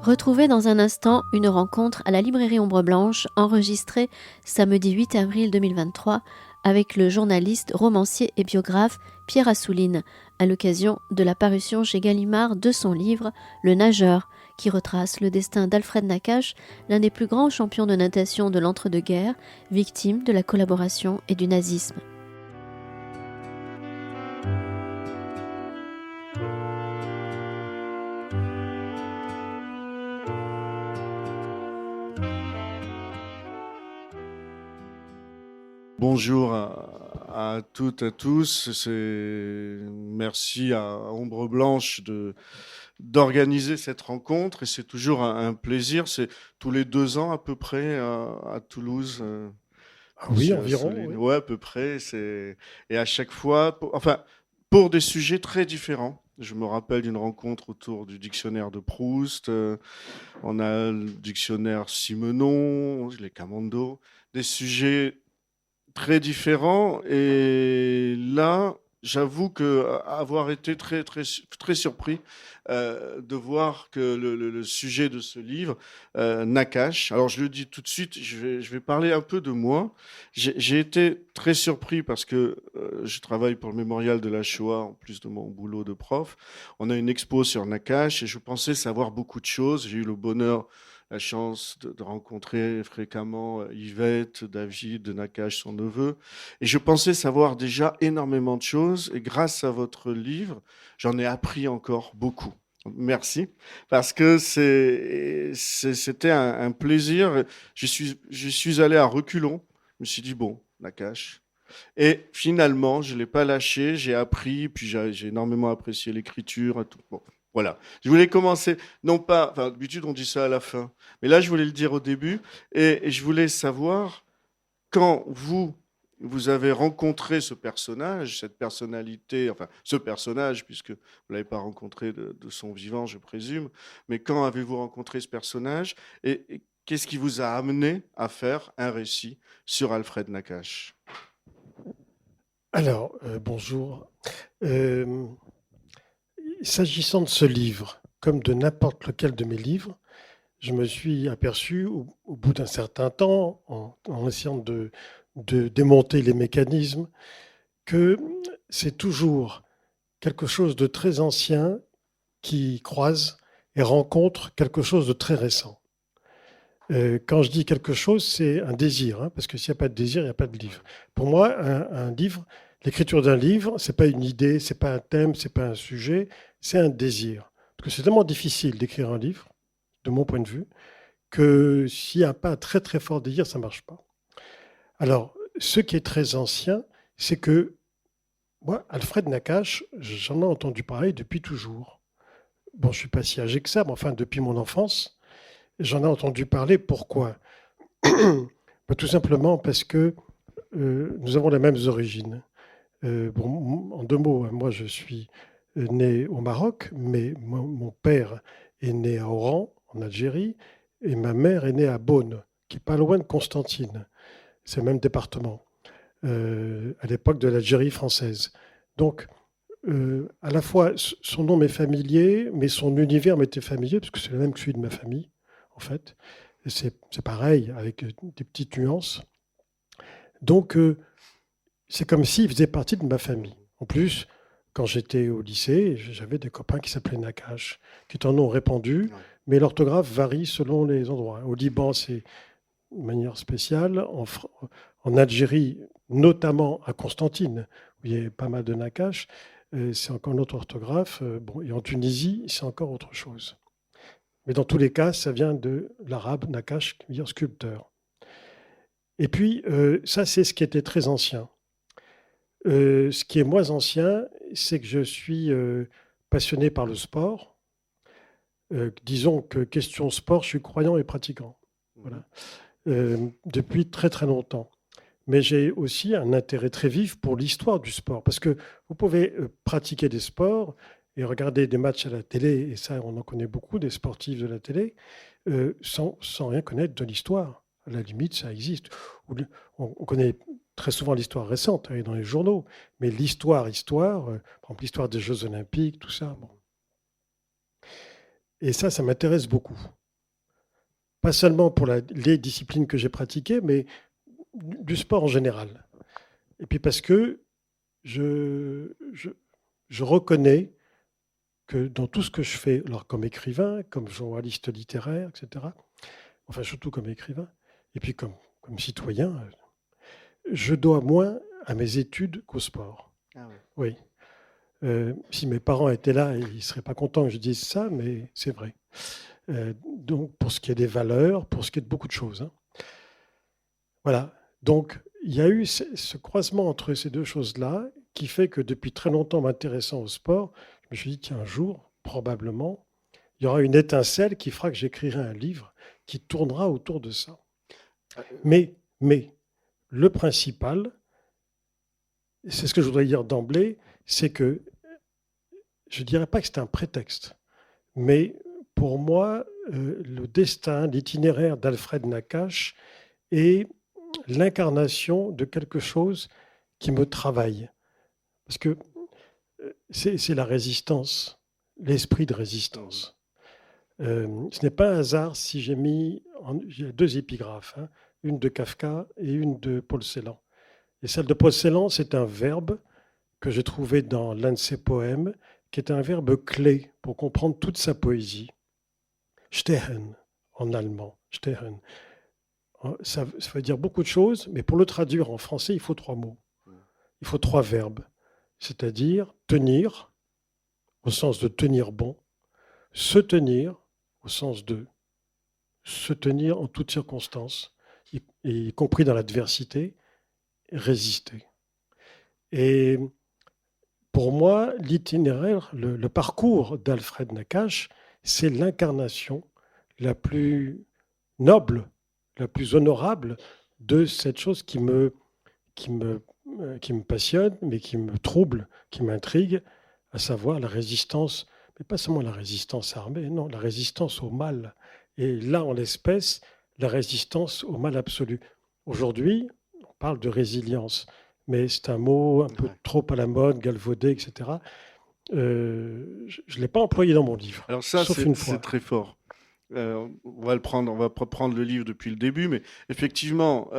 Retrouvez dans un instant une rencontre à la librairie Ombre Blanche enregistrée samedi 8 avril 2023 avec le journaliste, romancier et biographe Pierre Assouline à l'occasion de la parution chez Gallimard de son livre Le Nageur, qui retrace le destin d'Alfred Nakache, l'un des plus grands champions de natation de l'entre-deux-guerres, victime de la collaboration et du nazisme. Bonjour à toutes et à tous. Merci à Ombre Blanche d'organiser cette rencontre et c'est toujours un plaisir. C'est tous les 2 ans à peu près à Toulouse. Ah oui, Monsieur environ. Assouline. Oui. Ouais, à peu près. Et à chaque fois, pour des sujets très différents. Je me rappelle d'une rencontre autour du dictionnaire de Proust. On a le dictionnaire Simenon, les Camondo, des sujets très différent. Et là, j'avoue que avoir été très, très, très surpris de voir que le sujet de ce livre, Nakache, alors je le dis tout de suite, je vais parler un peu de moi. J'ai été très surpris parce que je travaille pour le mémorial de la Shoah, en plus de mon boulot de prof. On a une expo sur Nakache et je pensais savoir beaucoup de choses. J'ai eu le bonheur la chance de rencontrer fréquemment Yvette, David, de Nakache, son neveu. Et je pensais savoir déjà énormément de choses. Et grâce à votre livre, j'en ai appris encore beaucoup. Merci, parce que c'était un plaisir. Je suis allé à reculons. Je me suis dit, bon, Nakache. Et finalement, je ne l'ai pas lâché, j'ai appris, puis j'ai énormément apprécié l'écriture et tout. Bon, voilà. Je voulais commencer, non pas, enfin, d'habitude on dit ça à la fin, mais là je voulais le dire au début, et je voulais savoir, quand vous avez rencontré ce personnage, cette personnalité, enfin ce personnage, puisque vous ne l'avez pas rencontré de son vivant, je présume, mais quand avez-vous rencontré ce personnage, et qu'est-ce qui vous a amené à faire un récit sur Alfred Nakache? Alors, bonjour. Euh, S'agissant de ce livre, comme de n'importe lequel de mes livres, je me suis aperçu au bout d'un certain temps, en essayant de démonter les mécanismes, que c'est toujours quelque chose de très ancien qui croise et rencontre quelque chose de très récent. Quand je dis quelque chose, c'est un désir, hein, parce que s'il n'y a pas de désir, il n'y a pas de livre. Pour moi, un livre, l'écriture d'un livre, c'est pas une idée, c'est pas un thème, c'est pas un sujet, c'est un désir. Parce que c'est tellement difficile d'écrire un livre, de mon point de vue, que s'il n'y a pas un très très fort désir, ça ne marche pas. Alors, ce qui est très ancien, c'est que moi, Alfred Nakache, j'en ai entendu parler depuis toujours. Bon, je ne suis pas si âgé que ça, mais enfin, depuis mon enfance, j'en ai entendu parler. Pourquoi? Tout simplement parce que nous avons les mêmes origines. Bon, en 2 mots, moi je suis né au Maroc, mais mon père est né à Oran, en Algérie, et ma mère est née à Beaune, qui est pas loin de Constantine. C'est le même département, à l'époque de l'Algérie française. Donc, à la fois, son nom m'est familier, mais son univers m'était familier, parce que c'est le même que celui de ma famille, en fait. Et c'est pareil, avec des petites nuances. Donc, c'est comme s'il faisait partie de ma famille. En plus, quand j'étais au lycée, j'avais des copains qui s'appelaient Nakache, qui est un nom répandu, mais l'orthographe varie selon les endroits. Au Liban, c'est de manière spéciale. En Algérie, notamment à Constantine, où il y a pas mal de Nakache, c'est encore une autre orthographe. Bon, et en Tunisie, c'est encore autre chose. Mais dans tous les cas, ça vient de l'arabe Nakache, qui veut dire sculpteur. Et puis, ça, c'est ce qui était très ancien. Ce qui est moins ancien, c'est que je suis passionné par le sport. Disons que question sport, je suis croyant et pratiquant. Voilà. Depuis très très longtemps. Mais j'ai aussi un intérêt très vif pour l'histoire du sport. Parce que vous pouvez pratiquer des sports et regarder des matchs à la télé, et ça, on en connaît beaucoup, des sportifs de la télé, sans rien connaître de l'histoire. À la limite, ça existe. On connaît très souvent l'histoire récente, hein, dans les journaux, mais l'histoire, par exemple l'histoire des Jeux Olympiques, tout ça. Bon. Et ça m'intéresse beaucoup. Pas seulement pour les disciplines que j'ai pratiquées, mais du sport en général. Et puis parce que je reconnais que dans tout ce que je fais, alors comme écrivain, comme journaliste littéraire, etc., enfin surtout comme écrivain, et puis comme citoyen, je dois moins à mes études qu'au sport. Ah ouais. Oui. Si mes parents étaient là, ils ne seraient pas contents que je dise ça, mais c'est vrai. Donc, pour ce qui est des valeurs, pour ce qui est de beaucoup de choses. Hein. Voilà. Donc, il y a eu ce croisement entre ces deux choses-là qui fait que depuis très longtemps, m'intéressant au sport, je me suis dit, tiens, un jour, probablement, il y aura une étincelle qui fera que j'écrirai un livre qui tournera autour de ça. Mais le principal, c'est ce que je voudrais dire d'emblée, c'est que je ne dirais pas que c'est un prétexte, mais pour moi, le destin, l'itinéraire d'Alfred Nakache est l'incarnation de quelque chose qui me travaille. Parce que c'est la résistance, l'esprit de résistance. Ce n'est pas un hasard si j'ai mis il y a deux épigraphes, hein, une de Kafka et une de Paul Celan. Et celle de Paul Celan, c'est un verbe que j'ai trouvé dans l'un de ses poèmes, qui est un verbe clé pour comprendre toute sa poésie. Stehen, en allemand. Stehen. Ça veut dire beaucoup de choses, mais pour le traduire en français, il faut 3 mots. Il faut 3 verbes. C'est-à-dire tenir, au sens de tenir bon, se tenir, au sens de se tenir en toutes circonstances, y compris dans l'adversité, résister. Et pour moi, l'itinéraire, le parcours d'Alfred Nakache, c'est l'incarnation la plus noble, la plus honorable de cette chose qui me passionne, mais qui me trouble, qui m'intrigue, à savoir la résistance, mais pas seulement la résistance armée, non, la résistance au mal. Et là, en l'espèce, la résistance au mal absolu. Aujourd'hui, on parle de résilience, mais c'est un mot un peu trop à la mode, galvaudé, etc. Je ne l'ai pas employé dans mon livre. Alors ça, sauf une fois. c'est très fort. On va prendre le livre depuis le début, mais effectivement,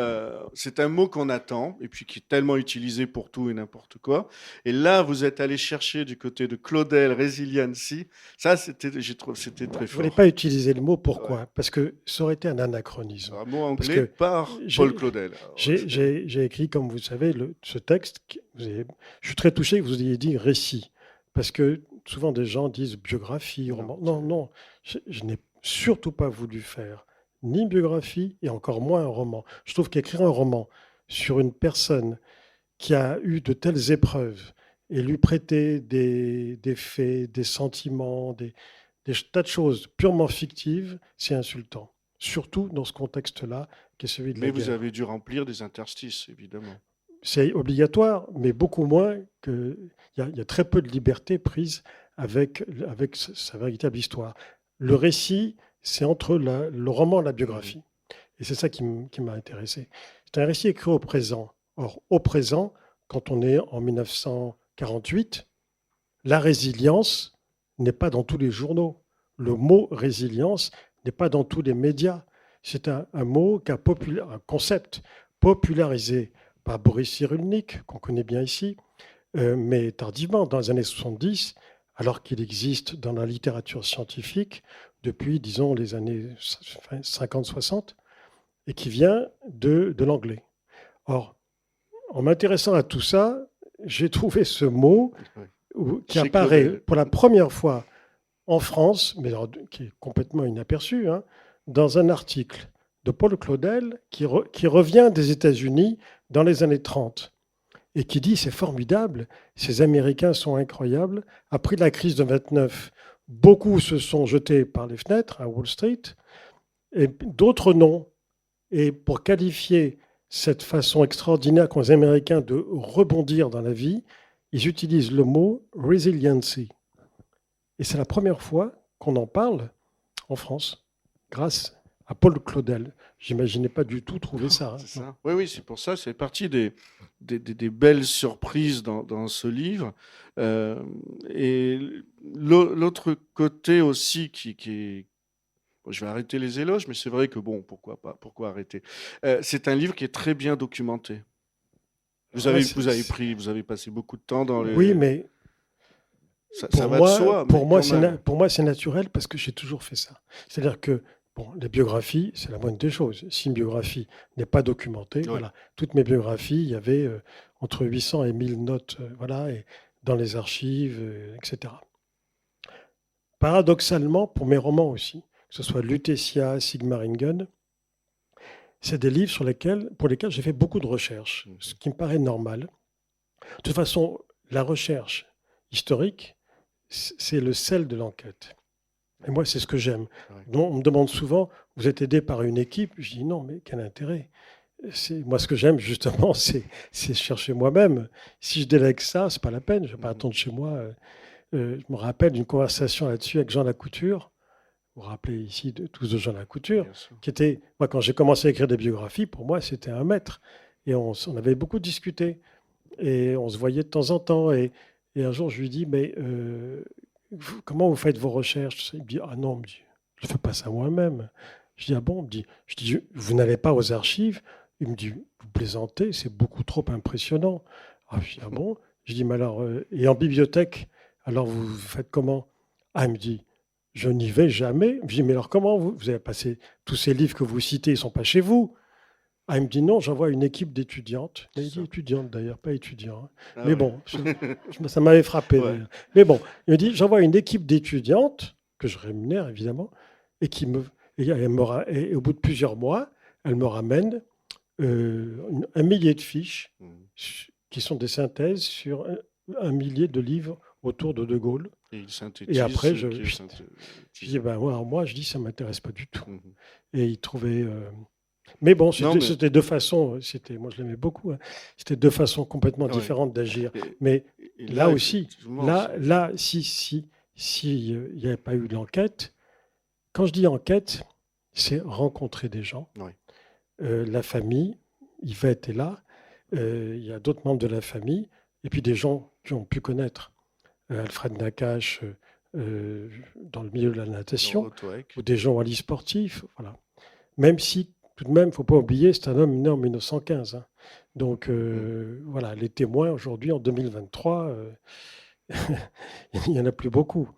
c'est un mot qu'on attend et puis qui est tellement utilisé pour tout et n'importe quoi. Et là, vous êtes allé chercher du côté de Claudel, Resiliency. Ça, j'ai trouvé, c'était très Je ne fort. voulais pas utiliser le mot, pourquoi ? Parce que ça aurait été un anachronisme. Un mot anglais par Paul Claudel. J'ai écrit, comme vous savez, ce texte. Je suis très touché que vous ayez dit récit. Parce que souvent des gens disent biographie, roman. Non, je n'ai surtout pas voulu faire ni biographie et encore moins un roman. Je trouve qu'écrire un roman sur une personne qui a eu de telles épreuves et lui prêter des faits, des sentiments, des tas de choses purement fictives, c'est insultant. Surtout dans ce contexte-là, qui est celui de la guerre. Mais vous avez dû remplir des interstices, évidemment. C'est obligatoire, mais beaucoup moins que... Il y a très peu de liberté prise avec sa véritable histoire. Le récit, c'est entre le roman et la biographie. Et c'est ça qui m'a intéressé. C'est un récit écrit au présent. Or, au présent, quand on est en 1948, la résilience n'est pas dans tous les journaux. Le mot résilience n'est pas dans tous les médias. C'est un mot, un concept popularisé par Boris Cyrulnik, qu'on connaît bien ici, mais tardivement, dans les années 70, alors qu'il existe dans la littérature scientifique depuis, disons, les années 50-60, et qui vient de l'anglais. Or, en m'intéressant à tout ça, j'ai trouvé ce mot qui apparaît pour la première fois en France, mais qui est complètement inaperçu, hein, dans un article de Paul Claudel qui revient des États-Unis dans les années 30 et qui dit « c'est formidable, ces Américains sont incroyables. Après la crise de 29, beaucoup se sont jetés par les fenêtres à Wall Street et d'autres non. Et pour qualifier cette façon extraordinaire qu'ont les Américains de rebondir dans la vie, ils utilisent le mot « resiliency ». Et c'est la première fois qu'on en parle en France, grâce à Paul Claudel. J'imaginais pas du tout trouver ça. Hein. C'est ça. Oui, oui, c'est pour ça. C'est partie des belles surprises dans ce livre. Et l'autre côté aussi qui est... Bon, je vais arrêter les éloges, mais c'est vrai que bon, pourquoi pas, pourquoi arrêter? C'est un livre qui est très bien documenté. Vous Ouais, vous avez passé beaucoup de temps dans oui, les... mais Ça va de soi, mais pour moi, quand même. pour moi, c'est naturel parce que j'ai toujours fait ça. C'est-à-dire que bon, les biographies, c'est la moindre des choses. Si une biographie n'est pas documentée, Oui. voilà, toutes mes biographies, il y avait entre 800 et 1000 notes, voilà, et dans les archives, etc. Paradoxalement, pour mes romans aussi, que ce soit Lutetia, Sigmaringen, c'est des livres pour lesquels j'ai fait beaucoup de recherches, ce qui me paraît normal. De toute façon, la recherche historique, c'est le sel de l'enquête. Et moi, c'est ce que j'aime. Ouais. On me demande souvent, vous êtes aidé par une équipe? Je dis non, mais quel intérêt? Moi, ce que j'aime, justement, c'est chercher moi-même. Si je délègue ça, c'est pas la peine. Je ne vais pas attendre chez moi. Je me rappelle d'une conversation là-dessus avec Jean Lacouture. Vous vous rappelez ici tous de Jean Lacouture, Bien sûr. qui était, moi, quand j'ai commencé à écrire des biographies, pour moi, c'était un maître. Et on avait beaucoup discuté. Et on se voyait de temps en temps. Et un jour, je lui dis, mais comment vous faites vos recherches? Il me dit, ah non, je ne fais pas ça moi-même. Je dis, ah bon? Je dis, vous n'allez pas aux archives? Il me dit, vous plaisantez, c'est beaucoup trop impressionnant. Ah, je dis, ah bon? Je dis, mais alors, et en bibliothèque, alors vous faites comment? Ah, il me dit, je n'y vais jamais. Je dis, mais alors comment vous avez passé tous ces livres que vous citez, ils ne sont pas chez vous? Ah, il me dit non, j'envoie une équipe d'étudiantes. Mais il dit étudiante d'ailleurs, pas étudiant. Hein. Ah mais ouais. bon, ça m'avait frappé. Ouais. D'ailleurs. Mais bon, il me dit j'envoie une équipe d'étudiantes, que je rémunère évidemment, et et au bout de plusieurs mois, elle me ramène 1 millier de fiches qui sont des synthèses sur 1 millier de livres autour de De Gaulle. Et il synthétise. Et après, ce je qui est dis, ben, moi, je dis, ça ne m'intéresse pas du tout. Mhm. Et il trouvait... Mais bon, Non, mais- c'était deux façons, moi je l'aimais beaucoup, hein. C'était deux façons complètement Ouais. différentes d'agir. Et- Mais et là aussi, effectivement, là, si il n'y avait pas eu de l'enquête, quand je dis enquête, c'est rencontrer des gens. Ouais. La famille, Yvette est là, il y a d'autres membres de la famille, et puis des gens qui ont pu connaître Alfred Nakache dans le milieu de la natation, dans Otoec. ou des gens à sportifs, voilà. Même si, tout de même, il ne faut pas oublier, c'est un homme né en 1915. Hein. Donc, voilà, les témoins, aujourd'hui, en 2023, il n'y en a plus beaucoup.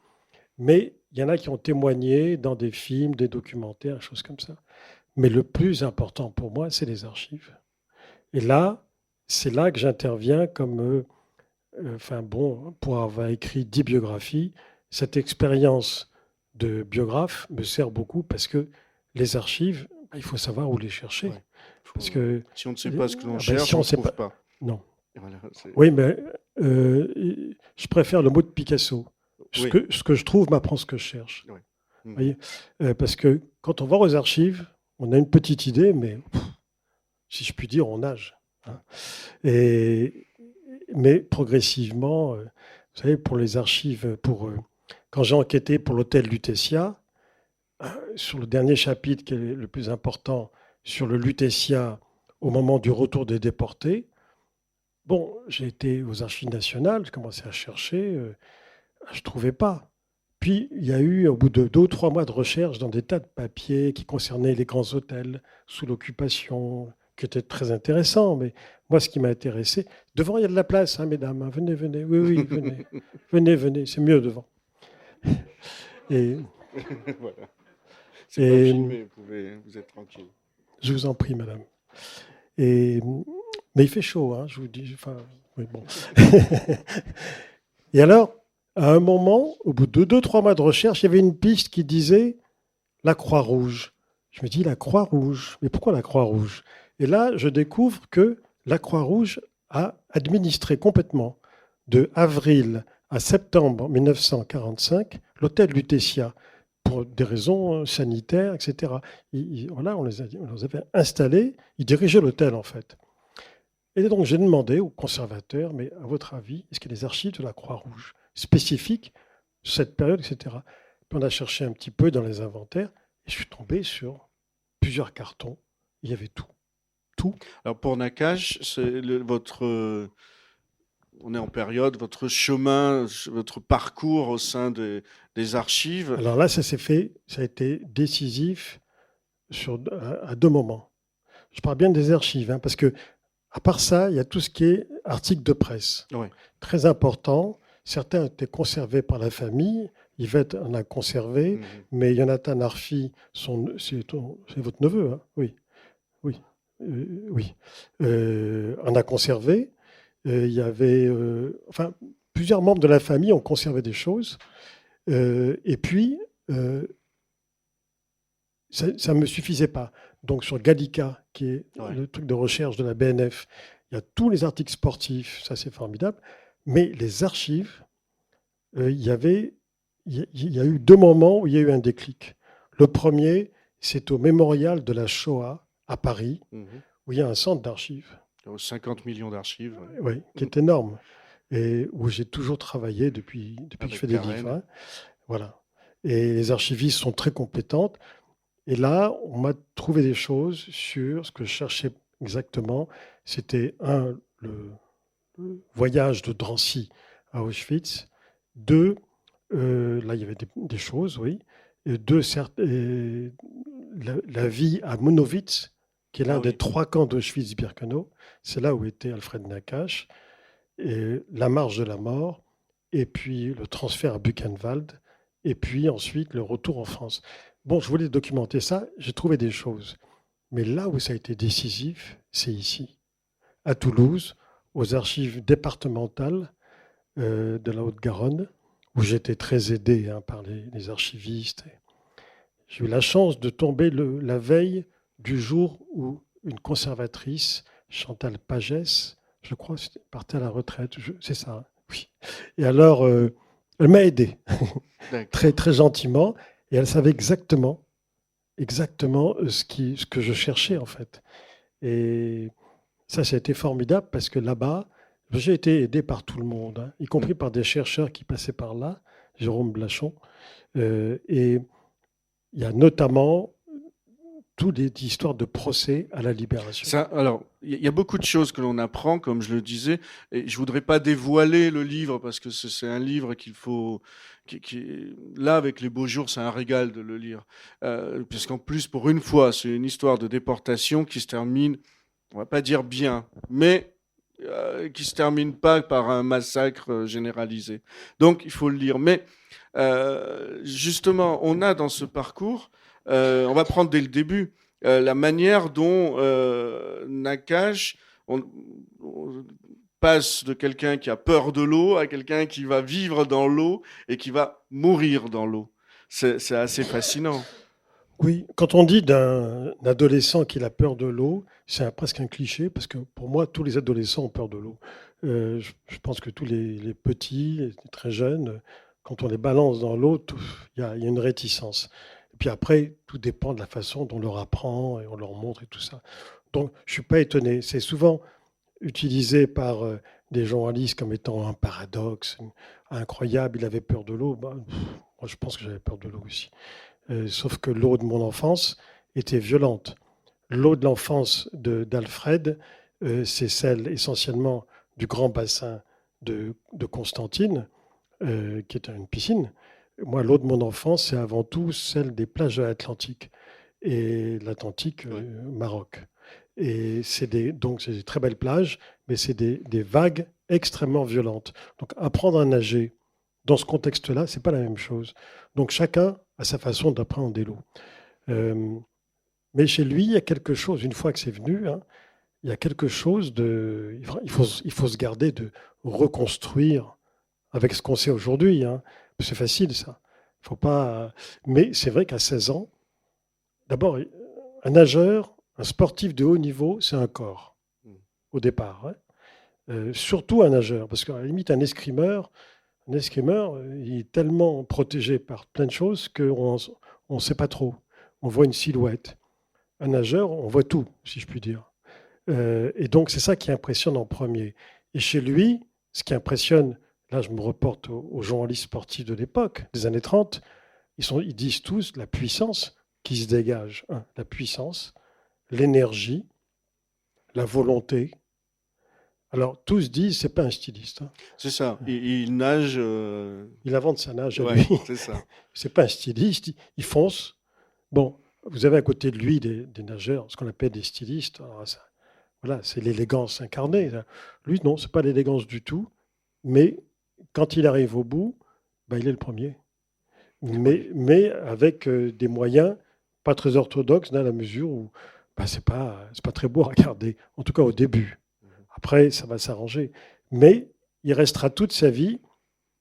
Mais il y en a qui ont témoigné dans des films, des documentaires, des choses comme ça. Mais le plus important pour moi, c'est les archives. Et là, c'est là que j'interviens comme... pour avoir écrit 10 biographies, cette expérience de biographe me sert beaucoup parce que les archives, il faut savoir où les chercher. Ouais. Parce que, Si on ne sait pas ce que l'on ben, cherche, si on on ne sait trouve pas- pas. non. Et voilà, Oui, mais je préfère le mot de Picasso. Oui. Ce que je trouve m'apprend ce que je cherche. Oui. Vous voyez. Parce que quand on va aux archives, on a une petite idée, mais si je puis dire, on nage. Hein. Mais progressivement, vous savez, pour les archives, quand j'ai enquêté pour l'hôtel Lutetia, sur le dernier chapitre qui est le plus important, sur le Lutetia au moment du retour des déportés, bon, j'ai été aux archives nationales, j'ai commencé à chercher, je ne trouvais pas. Puis, il y a eu, au bout de 2 ou 3 mois de recherche, dans des tas de papiers qui concernaient les grands hôtels sous l'occupation, qui étaient très intéressants. Mais moi, ce qui m'a intéressé, devant, il y a de la place, hein, mesdames. Hein, venez, venez. Oui, venez. Venez, c'est mieux devant. Et Voilà. C'est pas Et- filmé, vous êtes tranquille. je vous en prie, madame. Mais il fait chaud, hein, je vous dis. Enfin, oui, bon. Et alors, à un moment, au bout de 2-3 mois de recherche, il y avait une piste qui disait la Croix-Rouge. Je me dis, la Croix-Rouge, mais pourquoi la Croix-Rouge? Et là, je découvre que la Croix-Rouge a administré complètement, de avril à septembre 1945, l'hôtel Lutetia, pour des raisons sanitaires, etc. Voilà, on les avait installés, ils dirigeaient l'hôtel en fait. Et donc j'ai demandé au conservateur, mais à votre avis, est-ce qu'il y a des archives de la Croix-Rouge spécifiques de cette période, etc. Puis on a cherché un petit peu dans les inventaires, et je suis tombé sur plusieurs cartons. Il y avait tout. Tout. Alors pour Nakache, on est en période, votre chemin, votre parcours au sein des archives. Alors là, ça a été décisif à deux moments. Je parle bien des archives, hein, parce que à part ça, il y a tout ce qui est articles de presse. Ouais. Très important. Certains étaient conservés par la famille. Yvette en a conservé, mais Jonathan Arfi, c'est votre neveu, hein? Oui, oui, oui. En a conservé. Il y avait, enfin, plusieurs membres de la famille ont conservé des choses. Et puis, ça ne me suffisait pas. Donc sur Gallica, qui est le truc de recherche de la BNF, il y a tous les articles sportifs, ça c'est formidable. Mais les archives, il y a eu deux moments où il y a eu un déclic. Le premier, c'est au mémorial de la Shoah à Paris, où il y a un centre d'archives. 50 millions d'archives. Oui, qui est énorme. Et où j'ai toujours travaillé depuis que je fais des livres. Hein. Voilà. Et les archivistes sont très compétentes. Et là, on m'a trouvé des choses sur ce que je cherchais exactement. C'était le voyage de Drancy à Auschwitz. Deux, là, il y avait des choses, oui. Et deux, la vie à Monowitz, qui est l'un des 3 camps d'Auschwitz-Birkenau. C'est là où était Alfred Nakache. Et la marche de la mort, et puis le transfert à Buchenwald, et puis ensuite le retour en France. Bon, je voulais documenter ça, j'ai trouvé des choses. Mais là où ça a été décisif, c'est ici, à Toulouse, aux archives départementales de la Haute-Garonne, où j'étais très aidé par les archivistes. J'ai eu la chance de tomber la veille du jour où une conservatrice, Chantal Pagès, je crois, partait à la retraite. C'est ça, hein, oui. Et alors, elle m'a aidé, très, très gentiment, et elle savait exactement ce que je cherchais, en fait. Et ça a été formidable, parce que là-bas, j'ai été aidé par tout le monde, hein, y compris par des chercheurs qui passaient par là, Jérôme Blachon. Et il y a notamment toutes les histoires de procès à la Libération. Alors, il y a beaucoup de choses que l'on apprend, comme je le disais, et je voudrais pas dévoiler le livre parce que c'est un livre qu'il faut, là avec les beaux jours, c'est un régal de le lire, puisqu'en plus pour une fois, c'est une histoire de déportation qui se termine, on va pas dire bien, mais qui se termine pas par un massacre généralisé. Donc il faut le lire. Mais justement, on a dans ce parcours, on va prendre dès le début, la manière dont Nakache on passe de quelqu'un qui a peur de l'eau à quelqu'un qui va vivre dans l'eau et qui va mourir dans l'eau. C'est assez fascinant. Oui, quand on dit d'un adolescent qu'il a peur de l'eau, c'est presque un cliché, parce que pour moi, tous les adolescents ont peur de l'eau. Je pense que tous les petits, les très jeunes, quand on les balance dans l'eau, il y a une réticence. Et puis après, tout dépend de la façon dont on leur apprend et on leur montre et tout ça. Donc, je ne suis pas étonné. C'est souvent utilisé par des journalistes comme étant un paradoxe incroyable. Il avait peur de l'eau. Moi, je pense que j'avais peur de l'eau aussi. Sauf que l'eau de mon enfance était violente. L'eau de l'enfance d'Alfred, c'est celle essentiellement du grand bassin de Constantine, qui est une piscine. Moi, l'eau de mon enfance, c'est avant tout celle des plages de l'Atlantique et l'Atlantique Maroc. Et donc, c'est des très belles plages, mais c'est des vagues extrêmement violentes. Donc, apprendre à nager dans ce contexte-là, c'est pas la même chose. Donc, chacun a sa façon d'appréhender l'eau. Mais chez lui, il y a quelque chose, une fois que c'est venu, hein, il y a quelque chose de... Il faut se garder de reconstruire avec ce qu'on sait aujourd'hui. Hein. C'est facile, ça. Faut pas... Mais c'est vrai qu'à 16 ans, d'abord, un nageur, un sportif de haut niveau, c'est un corps, au départ. Hein. Surtout un nageur, parce qu'à la limite, un escrimeur, il est tellement protégé par plein de choses qu'on ne sait pas trop. On voit une silhouette. Un nageur, on voit tout, si je puis dire. Et donc, c'est ça qui impressionne en premier. Et chez lui, ce qui impressionne, là, je me reporte aux journalistes sportifs de l'époque, des années 30, ils disent tous la puissance qui se dégagent. La puissance, l'énergie, la volonté. Alors, tous disent, c'est pas un styliste. C'est ça. Il nage. Il invente sa nage à Ouais, lui. c'est ça. C'est pas un styliste, il fonce. Bon, vous avez à côté de lui des nageurs, ce qu'on appelle des stylistes. Alors, voilà, c'est l'élégance incarnée. Lui, non, c'est pas l'élégance du tout. Mais quand il arrive au bout, il est le premier. Mais avec des moyens pas très orthodoxes dans la mesure où c'est pas très beau à regarder, en tout cas au début. Après, ça va s'arranger. Mais il restera toute sa vie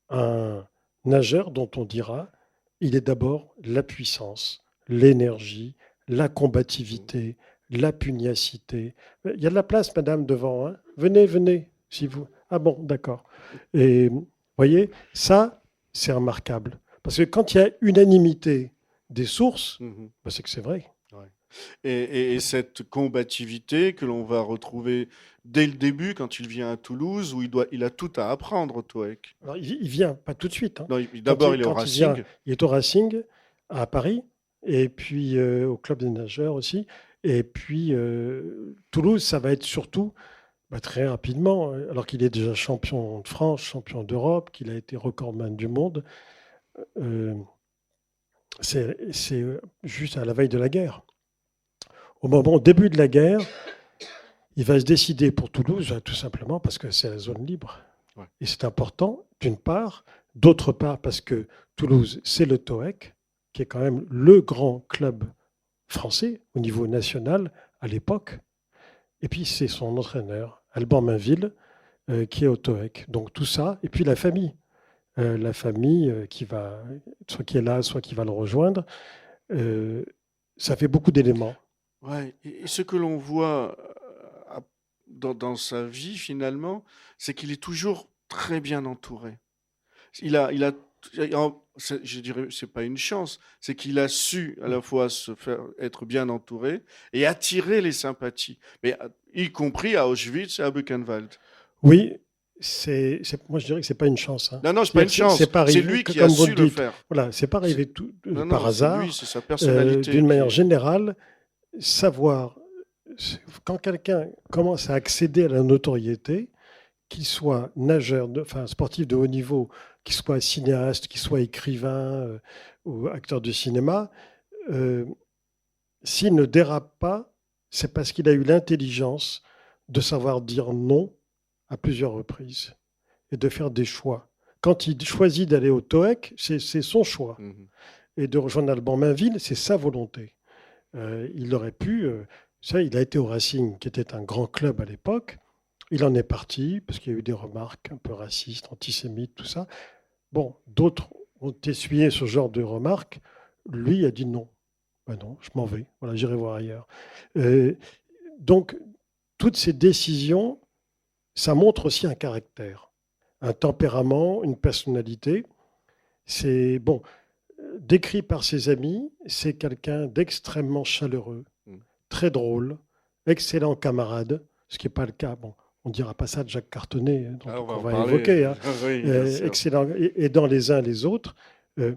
un nageur dont on dira il est d'abord la puissance, l'énergie, la combativité, la pugnacité. Il y a de la place, madame, devant. Hein. Venez, si vous. Ah bon, d'accord. Et vous voyez, ça, c'est remarquable. Parce que quand il y a unanimité des sources, c'est que c'est vrai. Ouais. Et cette combativité que l'on va retrouver dès le début, quand il vient à Toulouse, où il a tout à apprendre, Toek. Alors, il vient pas tout de suite. Hein. Non, d'abord, il est au Racing. Il est au Racing, à Paris, et puis au Club des nageurs aussi. Et puis Toulouse, ça va être surtout très rapidement, alors qu'il est déjà champion de France, champion d'Europe, qu'il a été recordman du monde. C'est juste à la veille de la guerre. Au début de la guerre, il va se décider pour Toulouse, tout simplement parce que c'est la zone libre. Ouais. Et c'est important, d'une part. D'autre part, parce que Toulouse, c'est le TOEC, qui est quand même le grand club français au niveau national à l'époque. Et puis, c'est son entraîneur, Alban Mainville, qui est au TOEC. Donc, tout ça. Et puis, la famille. Soit qui est là, soit qui va le rejoindre. Ça fait beaucoup d'éléments. Ouais. Et ce que l'on voit dans sa vie, finalement, c'est qu'il est toujours très bien entouré. Je dirais, c'est pas une chance, c'est qu'il a su à la fois se faire être bien entouré et attirer les sympathies, mais y compris à Auschwitz et à Buchenwald. Oui, moi je dirais que c'est pas une chance. Hein. Non, c'est pas une chance. C'est lui qui a su le faire. Voilà, c'est pas arrivé par hasard. Lui, c'est sa personnalité. D'une manière générale, savoir quand quelqu'un commence à accéder à la notoriété, qu'il soit nageur, sportif de haut niveau, qu'il soit cinéaste, qu'il soit écrivain ou acteur de cinéma, s'il ne dérape pas, c'est parce qu'il a eu l'intelligence de savoir dire non à plusieurs reprises et de faire des choix. Quand il choisit d'aller au TOEC, c'est son choix. Et de rejoindre Alban Mainville, c'est sa volonté. Il aurait pu... il a été au Racing, qui était un grand club à l'époque. Il en est parti, parce qu'il y a eu des remarques un peu racistes, antisémites, tout ça. Bon, d'autres ont essuyé ce genre de remarques. Lui a dit non. Non, je m'en vais. Voilà, j'irai voir ailleurs. Donc, toutes ces décisions, ça montre aussi un caractère, un tempérament, une personnalité. C'est bon, décrit par ses amis, c'est quelqu'un d'extrêmement chaleureux, très drôle, excellent camarade, ce qui n'est pas le cas. Bon, on ne dira pas ça de Jacques Cartonnet, dont on va évoquer. Hein. Oui, excellent. Et dans les uns les autres, il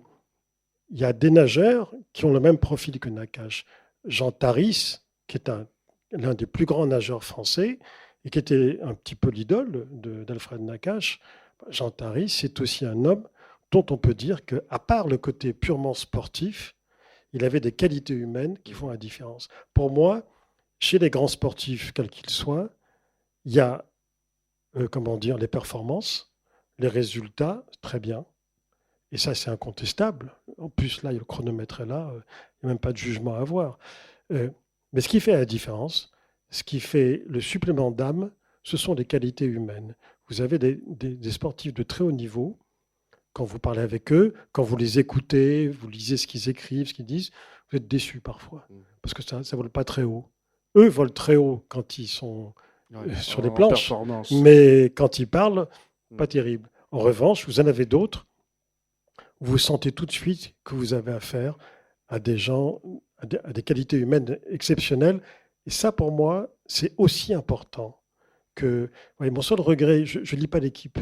y a des nageurs qui ont le même profil que Nakache. Jean Taris, qui est l'un des plus grands nageurs français, et qui était un petit peu l'idole d'Alfred Nakache. Jean Taris, c'est aussi un homme dont on peut dire qu'à part le côté purement sportif, il avait des qualités humaines qui font la différence. Pour moi, chez les grands sportifs, quels qu'ils soient, il y a les performances, les résultats, très bien. Et ça, c'est incontestable. En plus, là, le chronomètre est là, il n'y a même pas de jugement à avoir. Mais ce qui fait la différence, ce qui fait le supplément d'âme, ce sont les qualités humaines. Vous avez des sportifs de très haut niveau. Quand vous parlez avec eux, quand vous les écoutez, vous lisez ce qu'ils écrivent, ce qu'ils disent, vous êtes déçus parfois, parce que ça ne vole pas très haut. Eux volent très haut quand ils sont sur les planches, mais quand ils parlent, pas terrible. En revanche, vous en avez d'autres, vous sentez tout de suite que vous avez affaire à des gens, à des qualités humaines exceptionnelles. Et ça, pour moi, c'est aussi important que... mon seul regret, je ne lis pas l'équipe.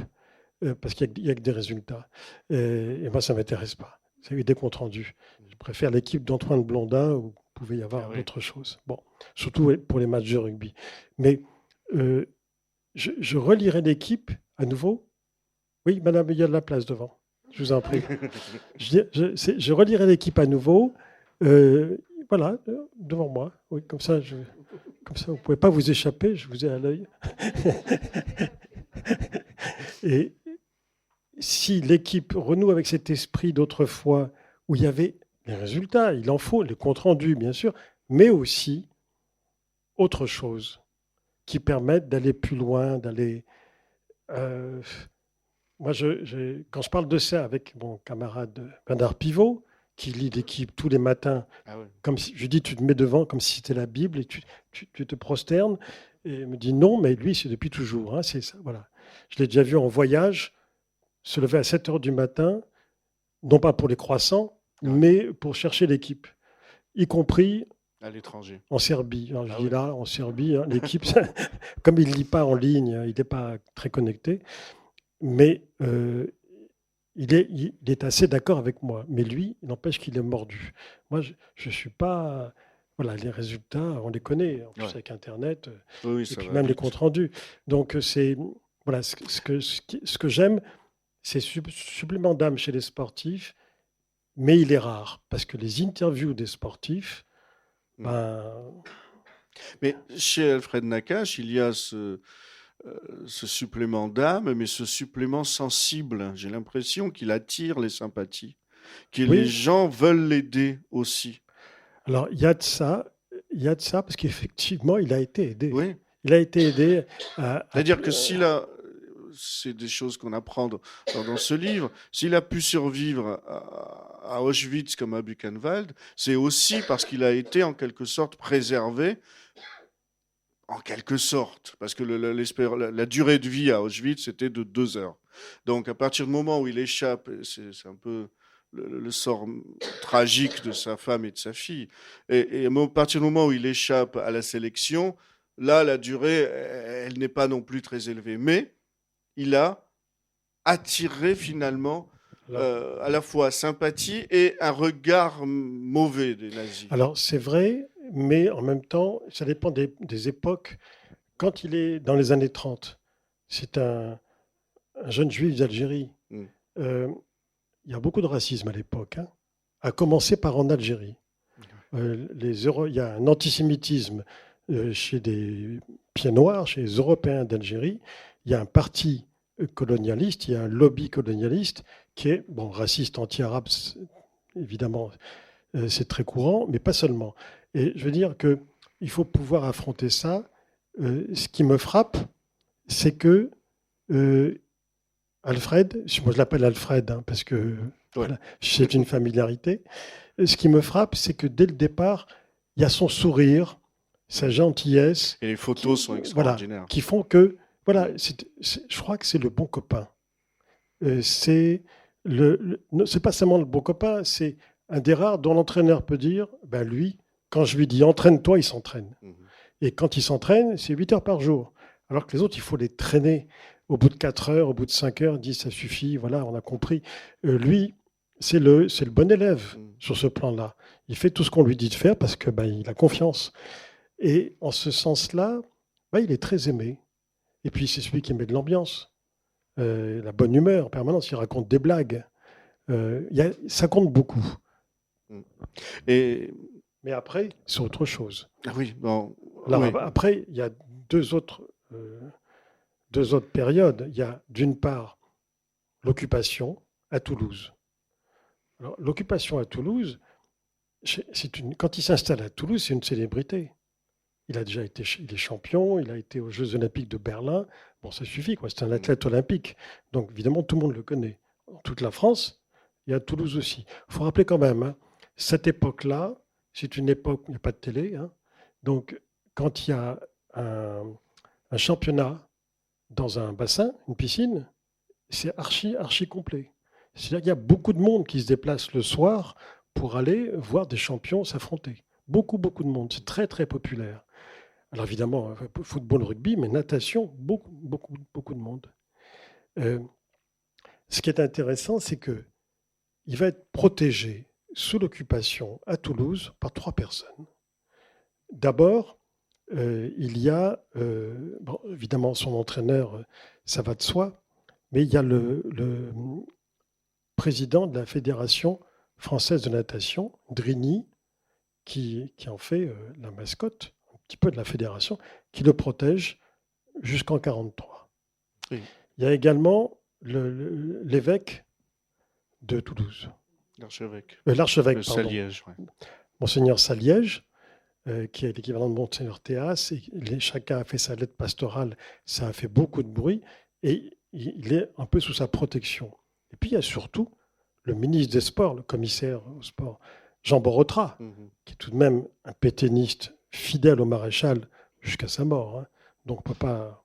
Parce qu'il n'y a que des résultats. Et moi, ça ne m'intéresse pas. C'est eu des comptes rendus. Je préfère l'équipe d'Antoine Blondin où il pouvait y avoir d'autres choses. Bon, surtout pour les matchs de rugby. Mais je relirai l'équipe à nouveau. Oui, madame, il y a de la place devant. Je vous en prie. Je relirai l'équipe à nouveau. Voilà, devant moi. Oui, comme ça, vous ne pouvez pas vous échapper. Je vous ai à l'œil. Et si l'équipe renoue avec cet esprit d'autrefois, où il y avait les résultats, il en faut, les comptes rendus, bien sûr, mais aussi autre chose qui permettent d'aller plus loin, d'aller... moi, quand je parle de ça avec mon camarade Bernard Pivot, qui lit l'équipe tous les matins, comme si, je dis, tu te mets devant comme si c'était la Bible et tu te prosternes, et il me dit non, mais lui, c'est depuis toujours. Hein, c'est ça, voilà. Je l'ai déjà vu en voyage, se lever à 7 heures du matin, non pas pour les croissants, mais pour chercher l'équipe, y compris à l'étranger. En Serbie. Alors, je dis là, en Serbie, hein, l'équipe, comme il ne lit pas en ligne, il n'est pas très connecté, mais il est assez d'accord avec moi. Mais lui, il n'empêche qu'il est mordu. Moi, je ne suis pas... Voilà, les résultats, on les connaît, en plus avec Internet, et puis même les comptes rendus. Donc, c'est... Voilà, ce que j'aime, c'est supplément d'âme chez les sportifs, mais il est rare, parce que les interviews des sportifs, Mais chez Alfred Nakache, il y a ce supplément d'âme, mais ce supplément sensible. J'ai l'impression qu'il attire les sympathies, que les gens veulent l'aider aussi. Alors, il y a de ça, parce qu'effectivement, il a été aidé. Oui. Il a été aidé C'est-à-dire que s'il a... C'est des choses qu'on apprend dans ce livre. S'il a pu survivre à Auschwitz comme à Buchenwald, c'est aussi parce qu'il a été en quelque sorte préservé, en quelque sorte, parce que la durée de vie à Auschwitz était de 2 heures. Donc à partir du moment où il échappe, c'est un peu le sort tragique de sa femme et de sa fille, et à partir du moment où il échappe à la sélection, là la durée, elle n'est pas non plus très élevée. Mais il a attiré finalement à la fois sympathie et un regard mauvais des nazis. Alors c'est vrai, mais en même temps, ça dépend des époques. Quand il est dans les années 30, c'est un jeune juif d'Algérie. Il y a beaucoup de racisme à l'époque, hein, à commencer par en Algérie. Il y a un antisémitisme chez des pieds noirs, chez les Européens d'Algérie. Il y a un parti colonialiste, il y a un lobby colonialiste qui est, raciste, anti-arabe, évidemment, c'est très courant, mais pas seulement. Et je veux dire qu'il faut pouvoir affronter ça. Ce qui me frappe, c'est que Alfred, moi je l'appelle Alfred, hein, parce que voilà, c'est une familiarité. Ce qui me frappe, c'est que dès le départ, il y a son sourire, sa gentillesse. Et les photos sont extraordinaires. Qui font que, voilà, je crois que c'est le bon copain. C'est pas seulement le bon copain, c'est un des rares dont l'entraîneur peut dire, lui, quand je lui dis entraîne-toi, il s'entraîne. Et quand il s'entraîne, c'est 8 heures par jour. Alors que les autres, il faut les traîner. Au bout de 4 heures, au bout de 5 heures, ils disent ça suffit, voilà, on a compris. Lui, c'est le bon élève sur ce plan-là. Il fait tout ce qu'on lui dit de faire parce que il a confiance. Et en ce sens-là, il est très aimé. Et puis, c'est celui qui met de l'ambiance, la bonne humeur en permanence. Il raconte des blagues. Ça compte beaucoup. Mais après, c'est autre chose. Ah oui, bon. Alors, après, il y a deux autres périodes. Il y a d'une part l'occupation à Toulouse. Alors, l'occupation à Toulouse, quand il s'installe à Toulouse, c'est une célébrité. Il est champion, il a été aux Jeux Olympiques de Berlin. Bon, ça suffit, quoi. C'est un athlète olympique. Donc, évidemment, tout le monde le connaît. Dans toute la France, et à Toulouse aussi. Il faut rappeler quand même, hein, cette époque-là, c'est une époque où il n'y a pas de télé. Hein. Donc, quand il y a un championnat dans un bassin, une piscine, c'est archi complet. C'est-à-dire qu'il y a beaucoup de monde qui se déplace le soir pour aller voir des champions s'affronter. Beaucoup de monde. C'est très, très populaire. Alors évidemment, football, rugby, mais natation, beaucoup de monde. Ce qui est intéressant, c'est qu'il il va être protégé sous l'occupation à Toulouse par 3 personnes. D'abord, il y a, évidemment, son entraîneur, ça va de soi, mais il y a le président de la Fédération française de natation, Drigny, qui en fait la mascotte, un petit peu de la fédération, qui le protège jusqu'en 1943. Oui. Il y a également l'évêque de Toulouse. L'archevêque. L'archevêque, pardon. Saliège, ouais. Monseigneur Saliège, qui est l'équivalent de Monseigneur Théas. Chacun a fait sa lettre pastorale, ça a fait beaucoup de bruit, et il est un peu sous sa protection. Et puis il y a surtout le ministre des Sports, le commissaire au sport, Jean Borotra, qui est tout de même un pétainiste fidèle au maréchal jusqu'à sa mort. Donc on peut pas...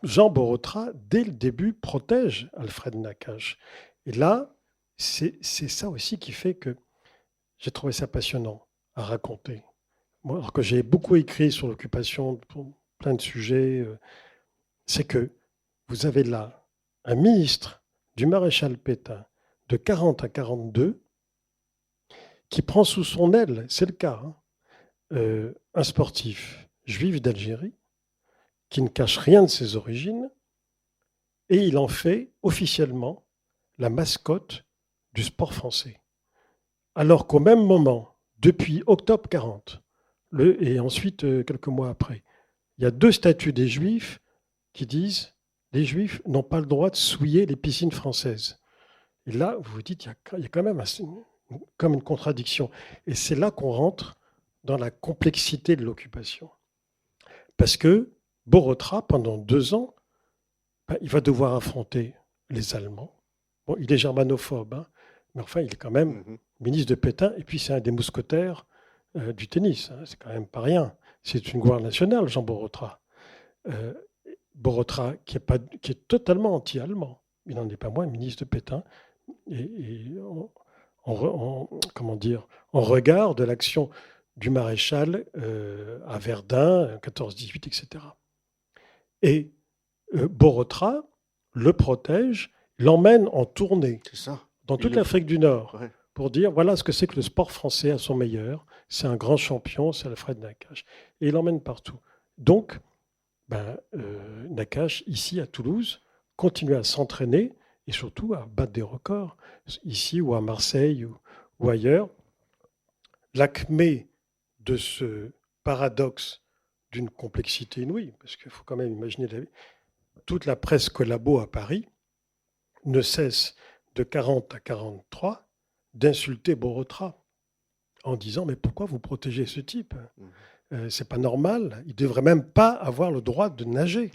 Jean Borotra, dès le début, protège Alfred Nakache. Et là, c'est ça aussi qui fait que j'ai trouvé ça passionnant à raconter. Moi, alors que j'ai beaucoup écrit sur l'occupation pour plein de sujets, c'est que vous avez là un ministre du maréchal Pétain de 40 à 42 qui prend sous son aile, c'est le cas, un sportif juif d'Algérie qui ne cache rien de ses origines, et il en fait officiellement la mascotte du sport français. Alors qu'au même moment, depuis octobre 40, et ensuite quelques mois après, il y a 2 statuts des Juifs qui disent les Juifs n'ont pas le droit de souiller les piscines françaises. Et là, vous vous dites, il y a quand même comme une contradiction. Et c'est là qu'on rentre dans la complexité de l'occupation. Parce que Borotra, pendant 2 ans, il va devoir affronter les Allemands. Bon, il est germanophobe, mais enfin, il est quand même ministre de Pétain, et puis c'est un des mousquetaires du tennis. C'est quand même pas rien. C'est une gloire nationale, Jean Borotra. Borotra, qui est totalement anti-allemand. Il n'en est pas moins ministre de Pétain. Et en regard de l'action du maréchal à Verdun, 14-18, etc. Et Borotra le protège, l'emmène en tournée dans toute l'Afrique du Nord pour dire voilà ce que c'est que le sport français à son meilleur. C'est un grand champion, c'est Alfred Nakache. Et il l'emmène partout. Donc, Nakache, ici à Toulouse, continue à s'entraîner et surtout à battre des records, ici ou à Marseille ou ailleurs. L'acmé de ce paradoxe d'une complexité inouïe, parce qu'il faut quand même imaginer toute la presse collabo à Paris ne cesse de 40 à 43 d'insulter Borotra en disant mais pourquoi vous protégez ce type ? C'est pas normal, il devrait même pas avoir le droit de nager.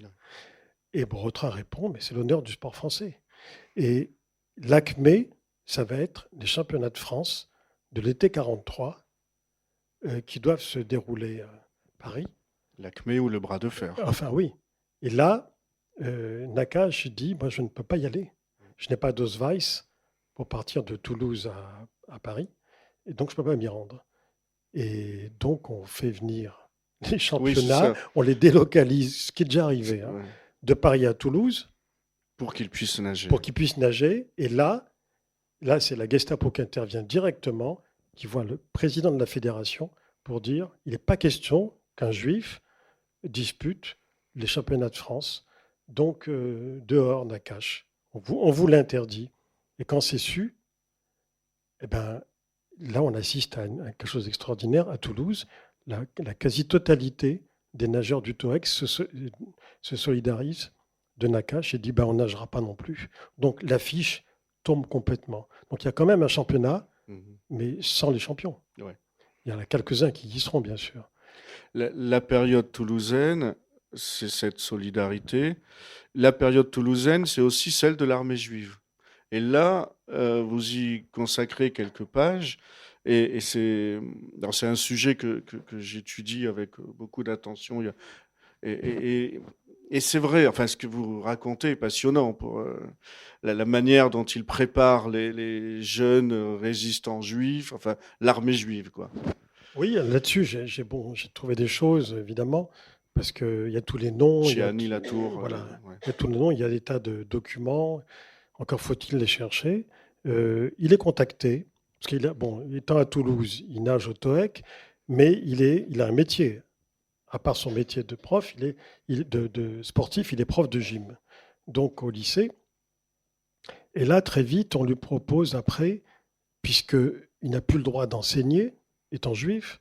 Et Borotra répond mais c'est l'honneur du sport français. Et l'acmé, ça va être les championnats de France de l'été 43 qui doivent se dérouler à Paris. L'acmé ou le bras de fer. Enfin oui. Et là, Nakache dit moi je ne peux pas y aller. Je n'ai pas d'Ausweis pour partir de Toulouse à Paris, et donc je ne peux pas m'y rendre. Et donc on fait venir les championnats, on les délocalise, ce qui est déjà arrivé, de Paris à Toulouse. Pour qu'ils puissent nager. Pour qu'ils puissent nager. Et là c'est la Gestapo qui intervient directement, qui voit le président de la fédération pour dire il n'est pas question qu'un juif dispute les championnats de France. Donc, dehors, Nakache. On vous l'interdit. Et quand c'est su, là, on assiste à quelque chose d'extraordinaire. À Toulouse, la quasi-totalité des nageurs du TOEX se solidarisent de Nakache et dit on ne nagera pas non plus. Donc, l'affiche tombe complètement. Donc, il y a quand même un championnat, mais sans les champions. Ouais. Il y en a quelques-uns qui y seront, bien sûr. La période toulousaine, c'est cette solidarité. La période toulousaine, c'est aussi celle de l'armée juive. Et là, vous y consacrez quelques pages. Et c'est un sujet que j'étudie avec beaucoup d'attention. Et c'est vrai, enfin, ce que vous racontez est passionnant pour la manière dont il prépare les jeunes résistants juifs, enfin, l'armée juive, quoi. Oui, là-dessus, j'ai trouvé des choses, évidemment, parce qu'il y a tous les noms. Chez Annie Latour. Voilà, il y a tous les noms, il y a des tas de documents, encore faut-il les chercher. il est contacté, parce étant à Toulouse, il nage au TOEC, mais il a un métier. À part son métier de prof, de sportif, il est prof de gym. Donc au lycée. Et là, très vite, on lui propose après, puisqu'il n'a plus le droit d'enseigner, étant juif,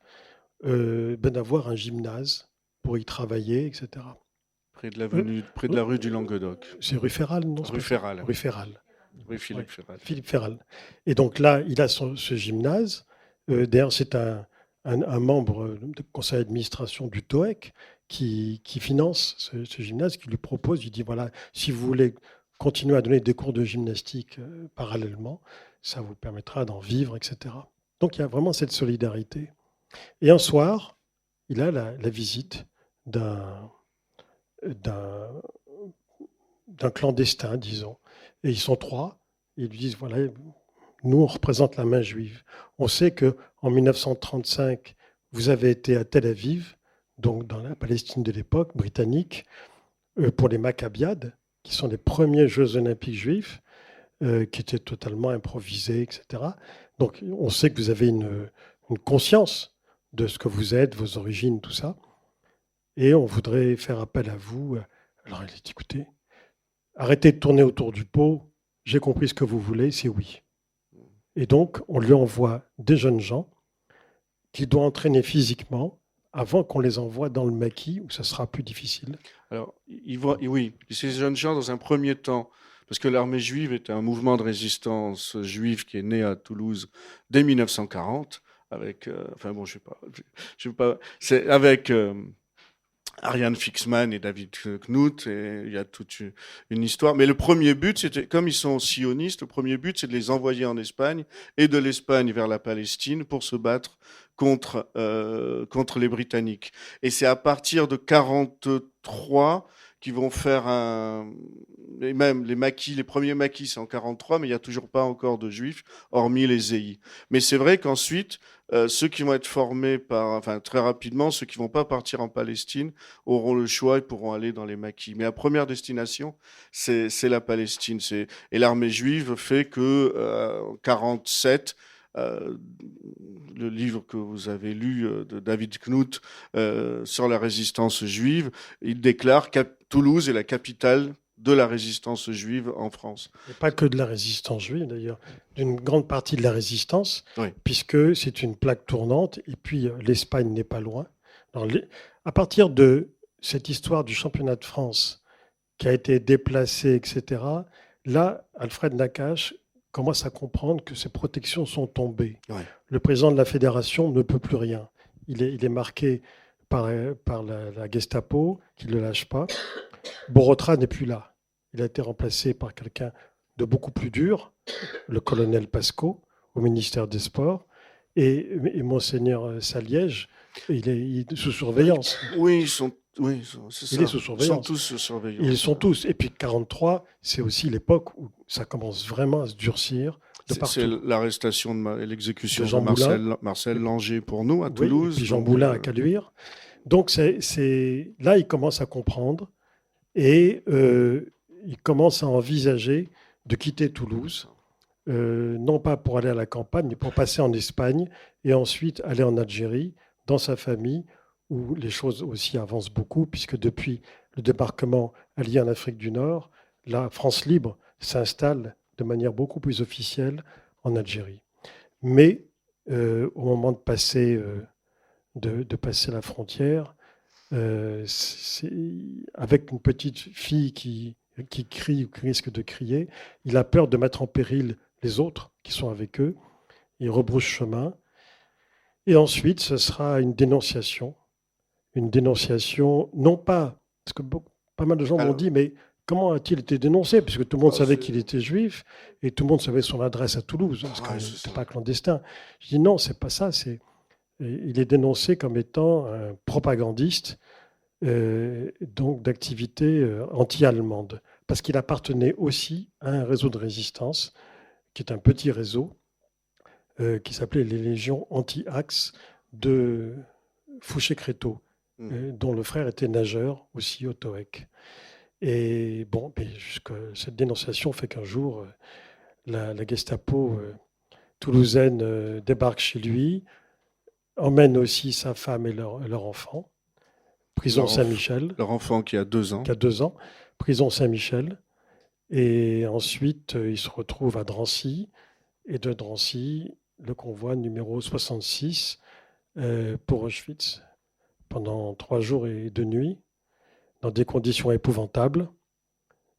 d'avoir un gymnase pour y travailler, etc. Près de la rue du Languedoc. C'est rue Ferral, non? Rue Ferral. Rue Ferral. Rue Philippe Ouais, Ferral. Philippe Ferral. Et donc là, il a ce gymnase. D'ailleurs, c'est un membre du conseil d'administration du TOEC qui finance ce gymnase, qui lui propose, il dit, voilà, si vous voulez continuer à donner des cours de gymnastique parallèlement, ça vous permettra d'en vivre, etc. Donc il y a vraiment cette solidarité. Et un soir, il a la visite d'un clandestin, disons. Et ils sont 3. Ils lui disent, voilà, nous, on représente la main juive. On sait qu'en 1935, vous avez été à Tel Aviv, donc dans la Palestine de l'époque, britannique, pour les Maccabiades, qui sont les premiers Jeux olympiques juifs, qui étaient totalement improvisés, etc. Donc, on sait que vous avez une conscience de ce que vous êtes, vos origines, tout ça. Et on voudrait faire appel à vous. Alors, il dit, écoutez, arrêtez de tourner autour du pot. J'ai compris ce que vous voulez, c'est oui. Et donc, on lui envoie des jeunes gens qu'il doit entraîner physiquement avant qu'on les envoie dans le maquis où ça sera plus difficile. Alors, oui, ces jeunes gens, dans un premier temps, parce que l'armée juive était un mouvement de résistance juive qui est né à Toulouse dès 1940, avec, c'est avec Ariane Fixman et David Knut, et il y a toute une histoire. Mais le premier but, c'était, comme ils sont sionistes, le premier but, c'est de les envoyer en Espagne et de l'Espagne vers la Palestine pour se battre contre les Britanniques. Et c'est à partir de 43 qu'ils vont faire et même les premiers maquis, c'est en 43, mais il n'y a toujours pas encore de juifs, hormis les Zéhi. Mais c'est vrai qu'ensuite, ceux qui vont être formés très rapidement, ceux qui vont pas partir en Palestine, auront le choix et pourront aller dans les maquis. Mais la première destination, c'est la Palestine. Et l'armée juive fait que, en 47, le livre que vous avez lu de David Knut sur la résistance juive, il déclare que Toulouse est la capitale de la résistance juive en France. Et pas que de la résistance juive, d'ailleurs, d'une grande partie de la résistance, oui. Puisque c'est une plaque tournante, et puis l'Espagne n'est pas loin. Alors, à partir de cette histoire du championnat de France qui a été déplacé, etc., là, Alfred Nakache commence à comprendre que ces protections sont tombées. Ouais. Le président de la fédération ne peut plus rien. Il est marqué par la Gestapo, qui ne le lâche pas. Borotra n'est plus là. Il a été remplacé par quelqu'un de beaucoup plus dur, le colonel Pasco, au ministère des Sports. Et Monseigneur Saliège, il est sous surveillance. Oui, c'est ça. Il est sous surveillance. Ils sont tous sous surveillance. Ils sont tous. Et puis 43, c'est aussi l'époque où ça commence vraiment à se durcir de partout. C'est l'arrestation et l'exécution de Marcel Langer pour nous à Toulouse. Et puis Jean Moulin à Caluire. Donc là, il commence à comprendre et il commence à envisager de quitter Toulouse, non pas pour aller à la campagne, mais pour passer en Espagne et ensuite aller en Algérie, dans sa famille, où les choses aussi avancent beaucoup, puisque depuis le débarquement allié en Afrique du Nord, la France libre s'installe de manière beaucoup plus officielle en Algérie. Mais au moment de passer la frontière, avec une petite fille qui crie ou qui risque de crier, il a peur de mettre en péril les autres qui sont avec eux. Il rebrousse chemin. Et ensuite, ce sera une dénonciation, non pas, parce que pas mal de gens m'ont dit, mais comment a-t-il été dénoncé? Puisque tout le monde savait qu'il était juif et tout le monde savait son adresse à Toulouse, parce que ce n'était pas clandestin. Je dis non, c'est pas ça. Il est dénoncé comme étant un propagandiste, donc d'activité anti-allemande, parce qu'il appartenait aussi à un réseau de résistance, qui est un petit réseau, qui s'appelait les Légions anti-Axe de Fouché-Créteau, dont le frère était nageur aussi au TOEC. Et bon, cette dénonciation fait qu'un jour, la Gestapo toulousaine débarque chez lui, emmène aussi sa femme et leur enfant, prison Saint-Michel, Leur enfant qui a 2 ans. qui a 2 ans, prison Saint-Michel. Et ensuite, il se retrouve à Drancy. Et de Drancy, le convoi numéro 66 pour Auschwitz pendant 3 jours et 2 nuits, dans des conditions épouvantables.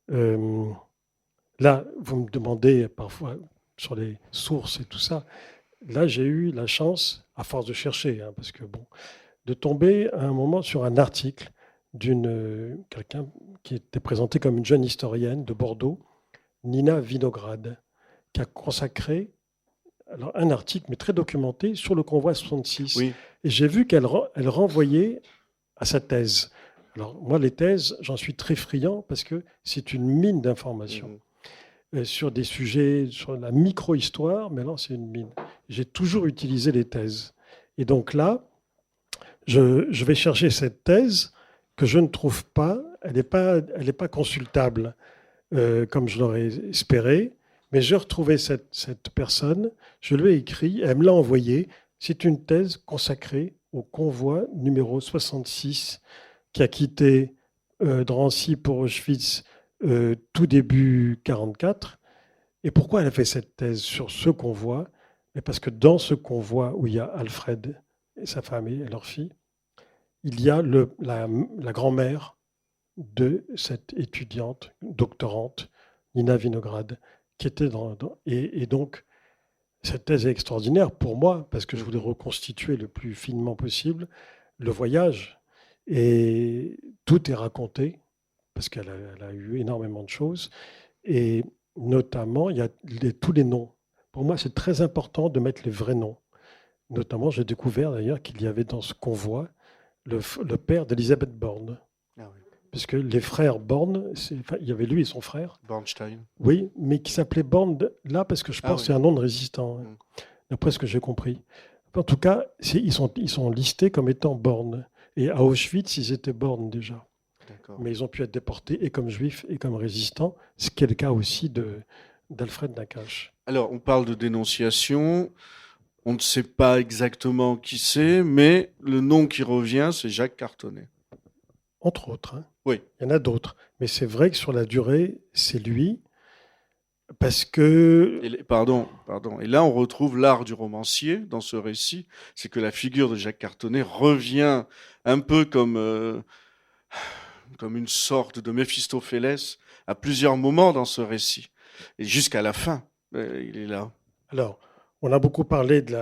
Là, vous me demandez parfois sur les sources et tout ça. Là, j'ai eu la chance, à force de chercher, parce que bon, de tomber à un moment sur un article d'une quelqu'un qui était présenté comme une jeune historienne de Bordeaux, Nina Vinograd, qui a consacré un article, mais très documenté, sur le convoi 66. Oui. Et j'ai vu qu'elle renvoyait à sa thèse. Alors, moi, les thèses, j'en suis très friand parce que c'est une mine d'informations. Sur des sujets, sur la micro-histoire, mais là, c'est une mine. J'ai toujours utilisé les thèses. Et donc là, je vais chercher cette thèse que je ne trouve pas. Elle n'est pas consultable comme je l'aurais espéré. Mais j'ai retrouvé cette personne, je lui ai écrit, elle me l'a envoyée. C'est une thèse consacrée au convoi numéro 66 qui a quitté Drancy pour Auschwitz tout début 1944. Et pourquoi elle a fait cette thèse sur ce convoi? Parce que dans ce convoi où il y a Alfred et sa femme et leur fille, il y a la grand-mère de cette étudiante, doctorante, Nina Vinograd, qui était et donc, cette thèse est extraordinaire pour moi, parce que je voulais reconstituer le plus finement possible le voyage. Et tout est raconté, parce qu'elle a eu énormément de choses. Et notamment, il y a tous les noms. Pour moi, c'est très important de mettre les vrais noms. Notamment, j'ai découvert d'ailleurs qu'il y avait dans ce convoi le père d'Elisabeth Borne. Ah oui. Puisque les frères Borne, il y avait lui et son frère. Bornstein. Oui, mais qui s'appelait Borne là, parce que je pense que c'est un nom de résistant, d'après ce que j'ai compris. En tout cas, ils sont listés comme étant Borne. Et à Auschwitz, ils étaient Borne déjà. D'accord. Mais ils ont pu être déportés et comme juifs et comme résistants, ce qui est le cas aussi d'Alfred Nakache. Alors, on parle de dénonciation. On ne sait pas exactement qui c'est, mais le nom qui revient, c'est Jacques Cartonnet. Entre autres. Oui. Il y en a d'autres. Mais c'est vrai que sur la durée, c'est lui. Parce que... Pardon. Et là, on retrouve l'art du romancier dans ce récit. C'est que la figure de Jacques Cartonnet revient un peu comme une sorte de Méphistophélès à plusieurs moments dans ce récit. Et jusqu'à la fin, il est là. Alors, on a beaucoup parlé des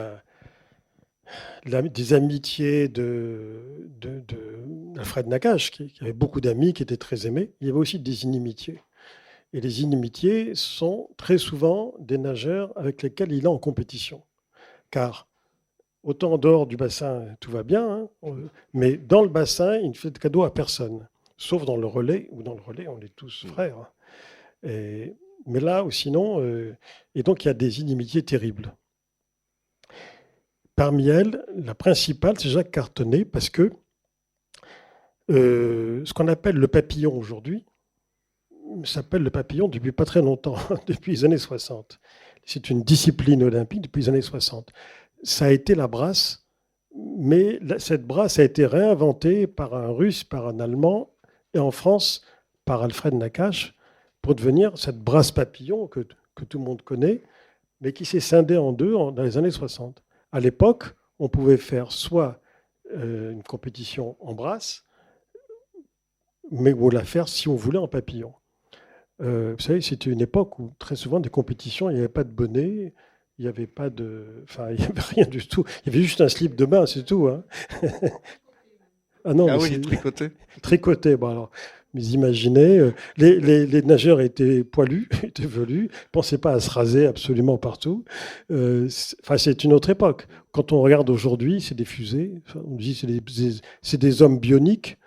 amitiés d'Alfred Nakache, qui avait beaucoup d'amis, qui étaient très aimés. Il y avait aussi des inimitiés. Et les inimitiés sont très souvent des nageurs avec lesquels il est en compétition. Car autant en dehors du bassin, tout va bien, mais dans le bassin, il ne fait de cadeau à personne. Sauf dans le relais, où dans le relais, on est tous frères. Mais là, ou sinon... et donc, il y a des inimitiés terribles. Parmi elles, la principale, c'est Jacques Cartonnet, parce que ce qu'on appelle le papillon aujourd'hui s'appelle le papillon depuis pas très longtemps, depuis les années 60. C'est une discipline olympique depuis les années 60. Ça a été la brasse, mais cette brasse a été réinventée par un Russe, par un Allemand, et en France, par Alfred Nakache, pour devenir cette brasse papillon que tout le monde connaît, mais qui s'est scindée en deux dans les années 60. À l'époque, on pouvait faire soit une compétition en brasse, mais ou la faire, si on voulait, en papillon. Vous savez, c'était une époque où très souvent des compétitions, il n'y avait pas de bonnet, il n'y avait pas de... Enfin, il n'y avait rien du tout. Il y avait juste un slip de bain, c'est tout. Hein. Non, ah oui, tricoté. Tricoté, bon alors... Mais imaginez, les nageurs étaient poilus, étaient velus, ne pensaient pas à se raser absolument partout. C'est une autre époque. Quand on regarde aujourd'hui, c'est des fusées. On dit c'est des hommes bioniques.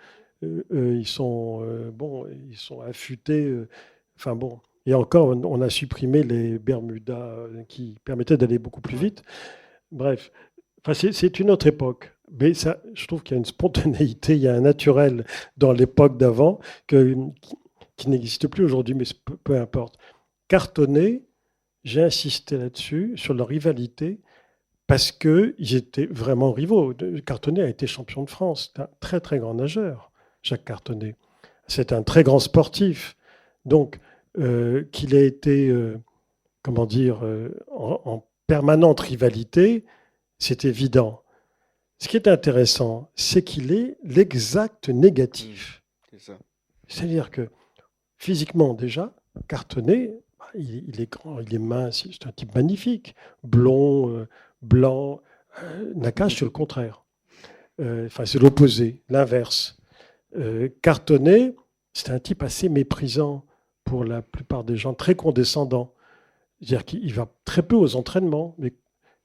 Ils sont affûtés. Et encore, on a supprimé les Bermudas qui permettaient d'aller beaucoup plus vite. Bref, c'est une autre époque. Mais ça, je trouve qu'il y a une spontanéité, il y a un naturel dans l'époque d'avant qui n'existe plus aujourd'hui, mais peu importe. Cartonnet, j'ai insisté là-dessus, sur leur rivalité, parce qu'ils étaient vraiment rivaux. Cartonnet a été champion de France. C'est un très, très grand nageur, Jacques Cartonnet. C'est un très grand sportif. Donc, qu'il ait été, comment dire, en permanente rivalité, c'est évident. Ce qui est intéressant, c'est qu'il est l'exact négatif. C'est ça. C'est-à-dire que physiquement, déjà, Cartonnet, il est grand, il est mince, c'est un type magnifique, blond, blanc. Nakache, c'est le contraire. Enfin, c'est l'opposé, l'inverse. Cartonnet, c'est un type assez méprisant pour la plupart des gens, très condescendant. C'est-à-dire qu'il va très peu aux entraînements.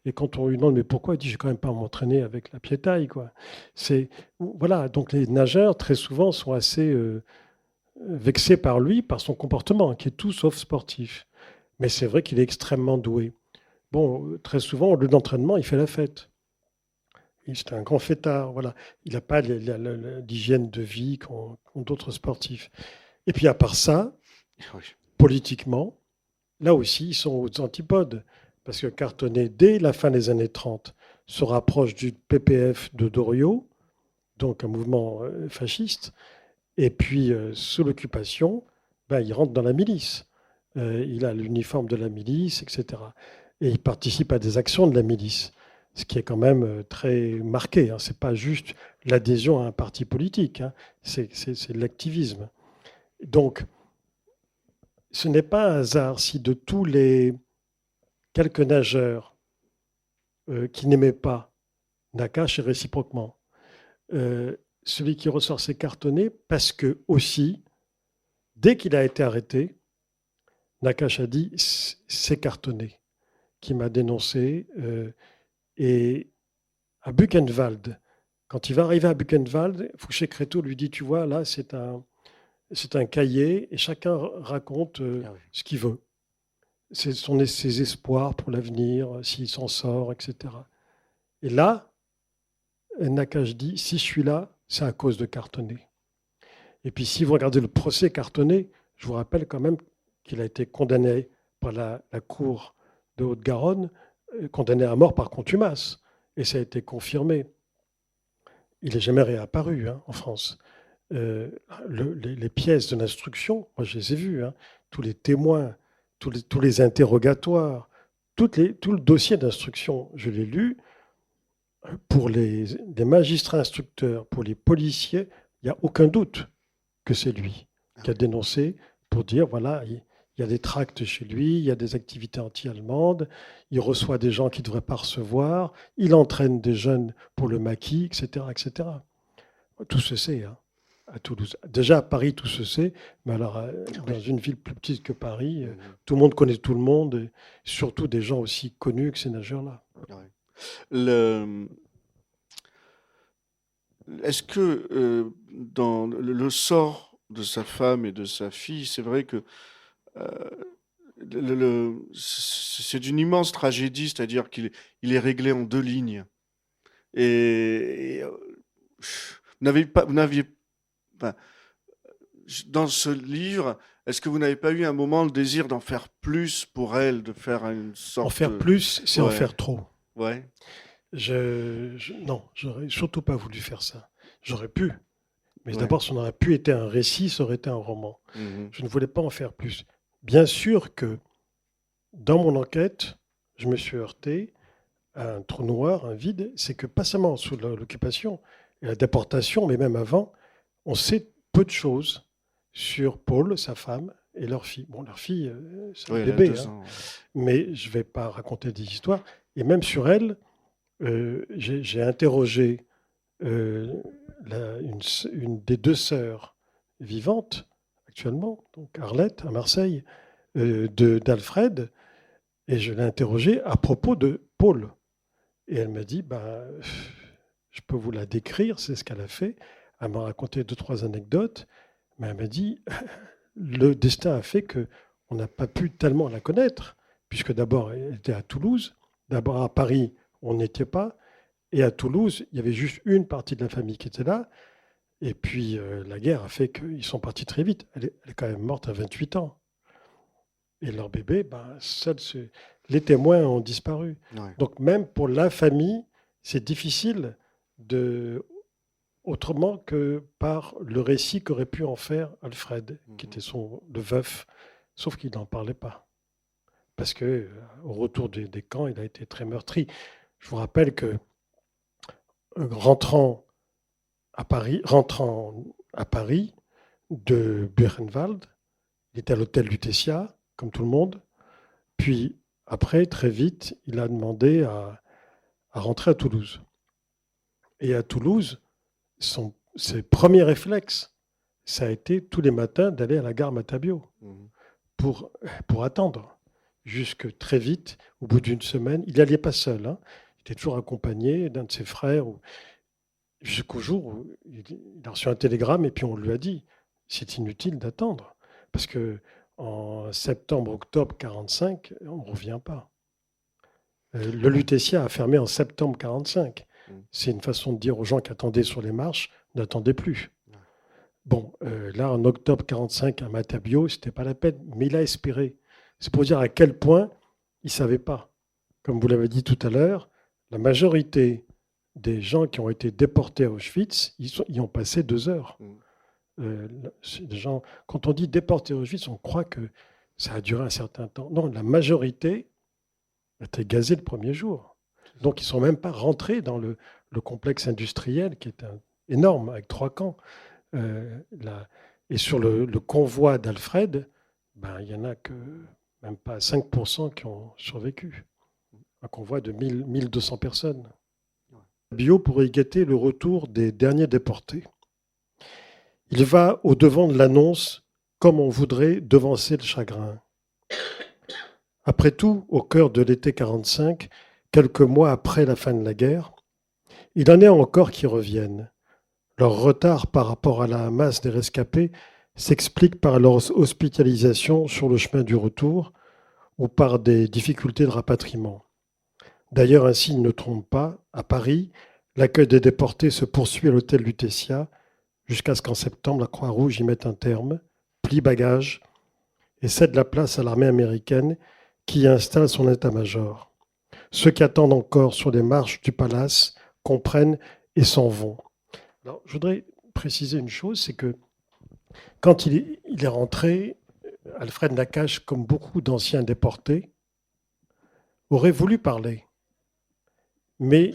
Et quand on lui demande mais pourquoi, il dit je ne vais quand même pas m'entraîner avec la piétaille, quoi. Voilà, donc les nageurs très souvent sont assez vexés par lui, par son comportement, qui est tout sauf sportif. Mais c'est vrai qu'il est extrêmement doué. Bon, très souvent, au lieu d'entraînement, il fait la fête. C'est un grand fêtard, voilà. Il n'a pas l'hygiène de vie qu'ont d'autres sportifs. Et puis à part ça, Oui. politiquement, là aussi, ils sont aux antipodes. Parce que Cartonnet, dès la fin des années 30, se rapproche du PPF de Doriot, donc un mouvement fasciste. Et puis, sous l'occupation, il rentre dans la milice. Il a l'uniforme de la milice, etc. Et il participe à des actions de la milice, ce qui est quand même très marqué. Ce n'est pas juste l'adhésion à un parti politique, c'est l'activisme. Donc, ce n'est pas un hasard si de tous les quelques nageurs qui n'aimaient pas Nakache et réciproquement, celui qui ressort, c'est Cartonnet, parce que aussi, dès qu'il a été arrêté, Nakache a dit c'est Cartonnet qui m'a dénoncé. Et à Buchenwald, quand il va arriver à Buchenwald, Fouché-Créteau lui dit tu vois, là, c'est un cahier et chacun raconte ce qu'il veut. Ses espoirs pour l'avenir, s'il s'en sort, etc. Et là, Nakache dit si je suis là, c'est à cause de Cartonnet. Et puis si vous regardez le procès Cartonnet, je vous rappelle quand même qu'il a été condamné par la cour de Haute-Garonne, condamné à mort par contumace. Et ça a été confirmé. Il n'est jamais réapparu en France. Les pièces de l'instruction, moi je les ai vues, tous les témoins, tous les interrogatoires, tout le dossier d'instruction, je l'ai lu. Pour les magistrats instructeurs, pour les policiers, il n'y a aucun doute que c'est lui qui a dénoncé pour dire, voilà, il y a des tracts chez lui, il y a des activités anti-allemandes, il reçoit des gens qu'il ne devrait pas recevoir, il entraîne des jeunes pour le maquis, etc. etc. Tout se sait à Toulouse. Déjà à Paris, tout se sait, mais alors dans une ville plus petite que Paris, tout le monde connaît tout le monde, et surtout des gens aussi connus que ces nageurs-là. Est-ce que dans le sort de sa femme et de sa fille, c'est vrai que c'est d'une immense tragédie, c'est-à-dire qu'il est réglé en 2 lignes. Et vous n'aviez enfin, dans ce livre, est-ce que vous n'avez pas eu un moment le désir d'en faire plus pour elle, de faire une sorte En faire plus, c'est en faire trop. Ouais. Non, j'aurais surtout pas voulu faire ça. J'aurais pu. Mais d'abord, ça n'aurait pu être un récit, ça aurait été un roman. Je ne voulais pas en faire plus. Bien sûr que dans mon enquête, je me suis heurté à un trou noir, un vide. C'est que pas seulement sous l'occupation et la déportation, mais même avant, on sait peu de choses sur Paul, sa femme, et leur fille. Bon, leur fille, c'est un bébé. Mais je ne vais pas raconter des histoires. Et même sur elle, j'ai interrogé une des 2 sœurs vivantes actuellement, donc Arlette à Marseille, d'Alfred, et je l'ai interrogée à propos de Paul. Et elle m'a dit, je peux vous la décrire, c'est ce qu'elle a fait. Elle m'a raconté 2-3 anecdotes, mais elle m'a dit, le destin a fait qu'on n'a pas pu tellement la connaître, puisque d'abord elle était à Toulouse, d'abord à Paris, on n'était pas. Et à Toulouse, il y avait juste une partie de la famille qui était là. Et puis, la guerre a fait qu'ils sont partis très vite. Elle est quand même morte à 28 ans. et leur bébé, les témoins ont disparu. Ouais. Donc même pour la famille, c'est difficile autrement que par le récit qu'aurait pu en faire Alfred, qui était le veuf, sauf qu'il n'en parlait pas. Parce que au retour des camps, il a été très meurtri. Je vous rappelle que rentrant à Paris de Buchenwald, il était à l'hôtel Lutetia, comme tout le monde. Puis après, très vite, il a demandé à rentrer à Toulouse. Et à Toulouse, ses premiers réflexes, ça a été tous les matins d'aller à la gare Matabio pour attendre. Jusque très vite, au bout d'une semaine, il n'y allait pas seul. Hein. Il était toujours accompagné d'un de ses frères. Jusqu'au jour où il a reçu un télégramme et puis on lui a dit c'est inutile d'attendre. Parce qu'en septembre-octobre 1945, on ne revient pas. Le Lutetia a fermé en septembre 1945. C'est une façon de dire aux gens qui attendaient sur les marches, n'attendez plus. Bon, là, en octobre 1945, à Matabio, ce n'était pas la peine, mais il a espéré. C'est pour dire à quel point il ne savait pas. Comme vous l'avez dit tout à l'heure, la majorité des gens qui ont été déportés à Auschwitz, ils ont passé 2 heures. Des gens, quand on dit déportés à Auschwitz, on croit que ça a duré un certain temps. Non, la majorité a été gazée le premier jour. Donc, ils ne sont même pas rentrés dans le complexe industriel qui est énorme, avec 3 camps. Et sur le convoi d'Alfred, il n'y en a que même pas 5% qui ont survécu. Un convoi de 1200 personnes. Biot pourrait y guetter le retour des derniers déportés. Il va au-devant de l'annonce comme on voudrait devancer le chagrin. Après tout, au cœur de l'été 1945, quelques mois après la fin de la guerre, il en est encore qui reviennent. Leur retard par rapport à la masse des rescapés s'explique par leur hospitalisation sur le chemin du retour ou par des difficultés de rapatriement. D'ailleurs, un signe ne trompe pas. À Paris, l'accueil des déportés se poursuit à l'hôtel Lutetia jusqu'à ce qu'en septembre, la Croix-Rouge y mette un terme, plie bagages et cède la place à l'armée américaine qui y installe son état-major. Ceux qui attendent encore sur les marches du palace comprennent et s'en vont. Alors, je voudrais préciser une chose, c'est que quand il est rentré, Alfred Nakache, comme beaucoup d'anciens déportés, aurait voulu parler. Mais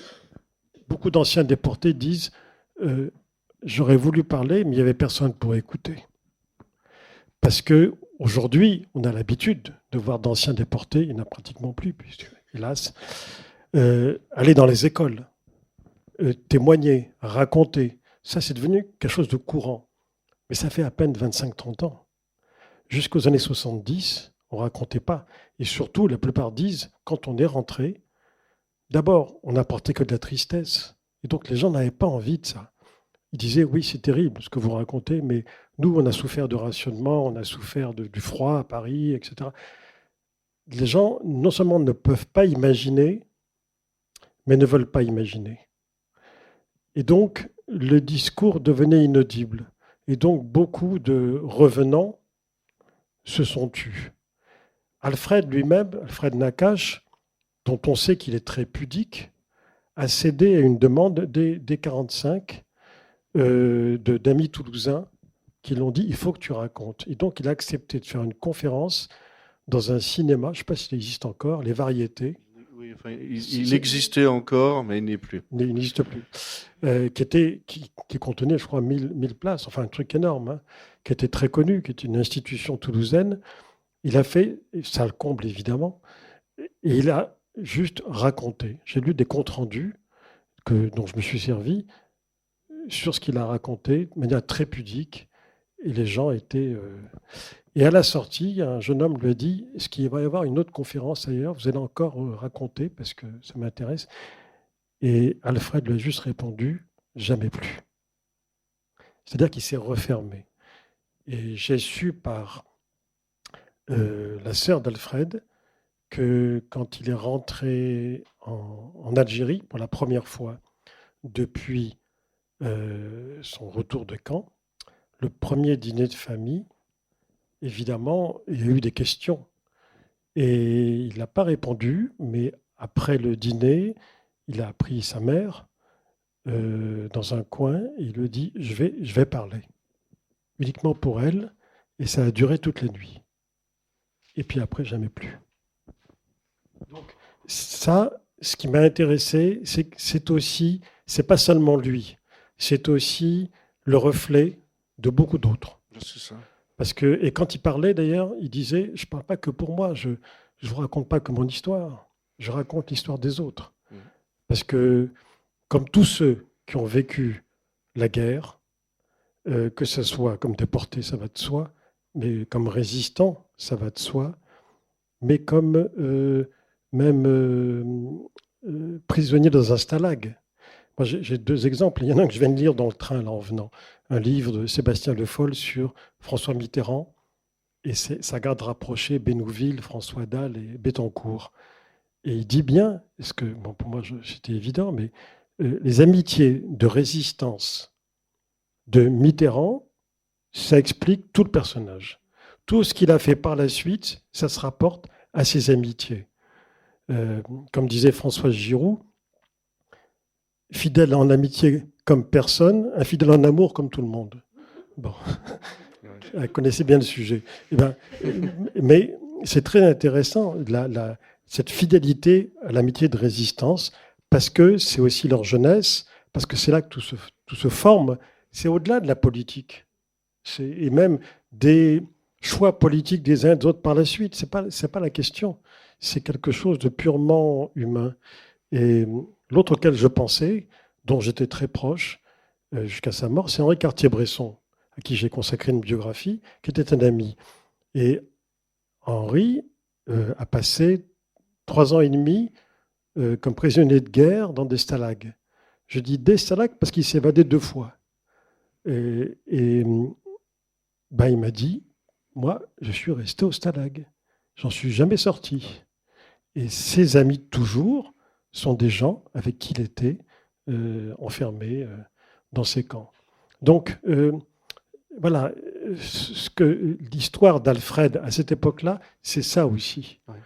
beaucoup d'anciens déportés disent j'aurais voulu parler, mais il n'y avait personne pour écouter. Parce qu'aujourd'hui, on a l'habitude de voir d'anciens déportés, il n'y en a pratiquement plus, puisque, hélas, aller dans les écoles, témoigner, raconter. Ça, c'est devenu quelque chose de courant. Mais ça fait à peine 25-30 ans. Jusqu'aux années 70, on ne racontait pas. Et surtout, la plupart disent, quand on est rentré, d'abord, on n'apportait que de la tristesse. Et donc, les gens n'avaient pas envie de ça. Ils disaient, oui, c'est terrible ce que vous racontez, mais nous, on a souffert de rationnement, on a souffert du froid à Paris, etc. Les gens, non seulement ne peuvent pas imaginer, mais ne veulent pas imaginer. Et donc, le discours devenait inaudible. Et donc, beaucoup de revenants se sont tus. Alfred lui-même, Alfred Nakache, dont on sait qu'il est très pudique, a cédé à une demande dès 1945 d'amis toulousains qui l'ont dit « il faut que tu racontes ». Et donc, il a accepté de faire une conférence dans un cinéma, je ne sais pas s'il existe encore, Les Variétés. Oui, enfin, il existait encore, mais il n'est plus. Il n'existe plus. Qui contenait, je crois, 1000 places, enfin un truc énorme, hein, qui était très connu, qui était une institution toulousaine. Il a fait, ça le comble évidemment, et il a juste raconté. J'ai lu des comptes rendus dont je me suis servi sur ce qu'il a raconté, de manière très pudique, et les gens étaient... Et à la sortie, un jeune homme lui a dit « Est-ce qu'il va y avoir une autre conférence ailleurs? Vous allez encore raconter, parce que ça m'intéresse. » Et Alfred lui a juste répondu « Jamais plus ». C'est-à-dire qu'il s'est refermé. Et j'ai su par la sœur d'Alfred que quand il est rentré en Algérie pour la première fois depuis son retour de camp, le premier dîner de famille, évidemment, il y a eu des questions. Et il n'a pas répondu, mais après le dîner, il a appris sa mère dans un coin et il lui dit je vais parler, uniquement pour elle, et ça a duré toute la nuit. Et puis après, jamais plus. Donc, ça, ce qui m'a intéressé, c'est pas seulement lui, c'est aussi le reflet de beaucoup d'autres. C'est ça. Parce que, et quand il parlait d'ailleurs, il disait, je ne parle pas que pour moi, je ne vous raconte pas que mon histoire, je raconte l'histoire des autres. Parce que, comme tous ceux qui ont vécu la guerre, que ce soit comme déportés, ça va de soi, mais comme résistants, ça va de soi, mais comme même prisonnier dans un stalag. Moi, j'ai deux exemples. Il y en a un que je viens de lire dans le train là, en venant, un livre de Sébastien Le Foll sur François Mitterrand et sa garde rapprochée, Bénouville, François Dalle et Bettencourt. Et il dit bien, parce que bon, pour moi c'était évident, mais les amitiés de résistance de Mitterrand, ça explique tout le personnage. Tout ce qu'il a fait par la suite, ça se rapporte à ses amitiés. Comme disait Françoise Giroud, fidèle en amitié comme personne, infidèle en amour comme tout le monde. Bon, elle connaissait bien le sujet. Eh ben, mais c'est très intéressant, cette fidélité à l'amitié de résistance, parce que c'est aussi leur jeunesse, parce que c'est là que tout se forme. C'est au-delà de la politique. Et même des choix politiques des uns et des autres par la suite. C'est pas la question. C'est quelque chose de purement humain. Et l'autre auquel je pensais, dont j'étais très proche jusqu'à sa mort, c'est Henri Cartier-Bresson, à qui j'ai consacré une biographie, qui était un ami. Et Henri a passé 3 ans et demi comme prisonnier de guerre dans des stalags. Je dis des stalags parce qu'il s'est évadé 2 fois. Et ben, il m'a dit, moi, je suis resté au stalag. J'en suis jamais sorti. Et ses amis de toujours sont des gens avec qui il était enfermé dans ces camps. Donc, voilà, l'histoire d'Alfred à cette époque-là, c'est ça aussi. Ouais.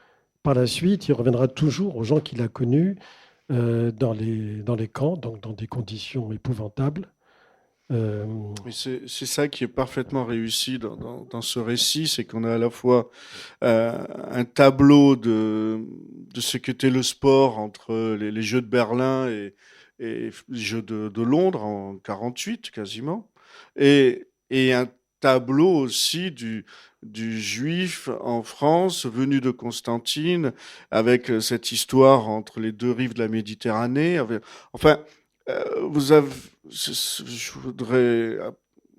Par la suite, il reviendra toujours aux gens qu'il a connus dans les camps, donc dans des conditions épouvantables. C'est ça qui est parfaitement réussi dans ce récit, c'est qu'on a à la fois un tableau de ce qu'était le sport entre les Jeux de Berlin et les Jeux de Londres en 1948 quasiment, et un tableau aussi du juif en France venu de Constantine, avec cette histoire entre les 2 rives de la Méditerranée. Enfin, vous avez, je voudrais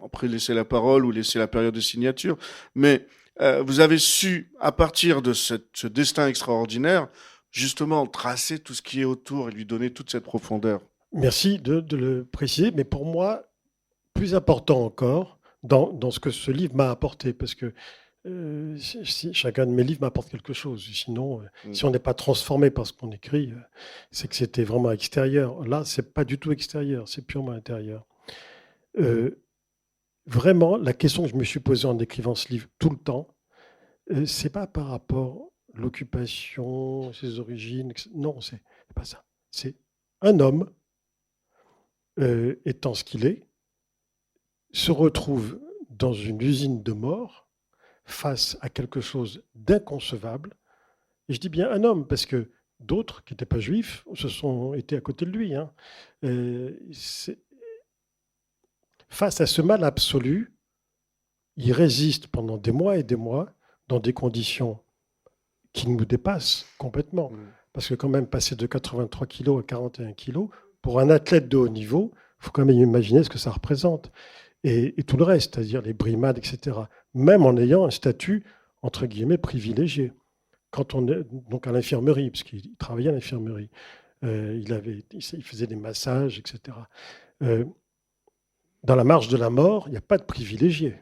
après laisser la parole ou laisser la période de signature, mais vous avez su, à partir de ce destin extraordinaire, justement tracer tout ce qui est autour et lui donner toute cette profondeur. Merci de le préciser, mais pour moi, plus important encore, dans ce que ce livre m'a apporté, parce que chacun de mes livres m'apporte quelque chose. Sinon, si on n'est pas transformé par ce qu'on écrit, c'est que c'était vraiment extérieur. Là, c'est pas du tout extérieur, c'est purement intérieur. Vraiment, la question que je me suis posée en écrivant ce livre tout le temps, c'est pas par rapport à l'occupation, ses origines, etc. Non, c'est pas ça. C'est un homme, étant ce qu'il est, se retrouve dans une usine de mort, face à quelque chose d'inconcevable. Et je dis bien un homme, parce que d'autres qui n'étaient pas juifs se sont été à côté de lui. Hein. Face à ce mal absolu, il résiste pendant des mois et des mois dans des conditions qui nous dépassent complètement. Parce que quand même, passer de 83 kilos à 41 kilos, pour un athlète de haut niveau, il faut quand même imaginer ce que ça représente. Et tout le reste, c'est-à-dire les brimades, etc. Même en ayant un statut, entre guillemets, privilégié. Quand on est donc à l'infirmerie, parce qu'il travaillait à l'infirmerie, il faisait des massages, etc. Dans la marche de la mort, il n'y a pas de privilégié.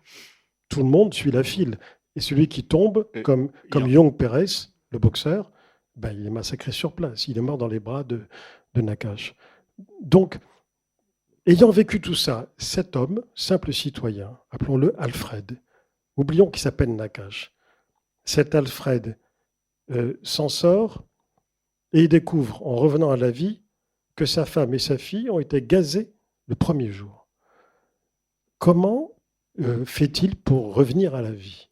Tout le monde suit la file. Et celui qui tombe, comme Young Pérez, le boxeur, ben, il est massacré sur place. Il est mort dans les bras de Nakache. Donc, ayant vécu tout ça, cet homme, simple citoyen, appelons-le Alfred, oublions qu'il s'appelle Nakache, cet Alfred s'en sort et il découvre, en revenant à la vie, que sa femme et sa fille ont été gazées le premier jour. Comment fait-il pour revenir à la vie?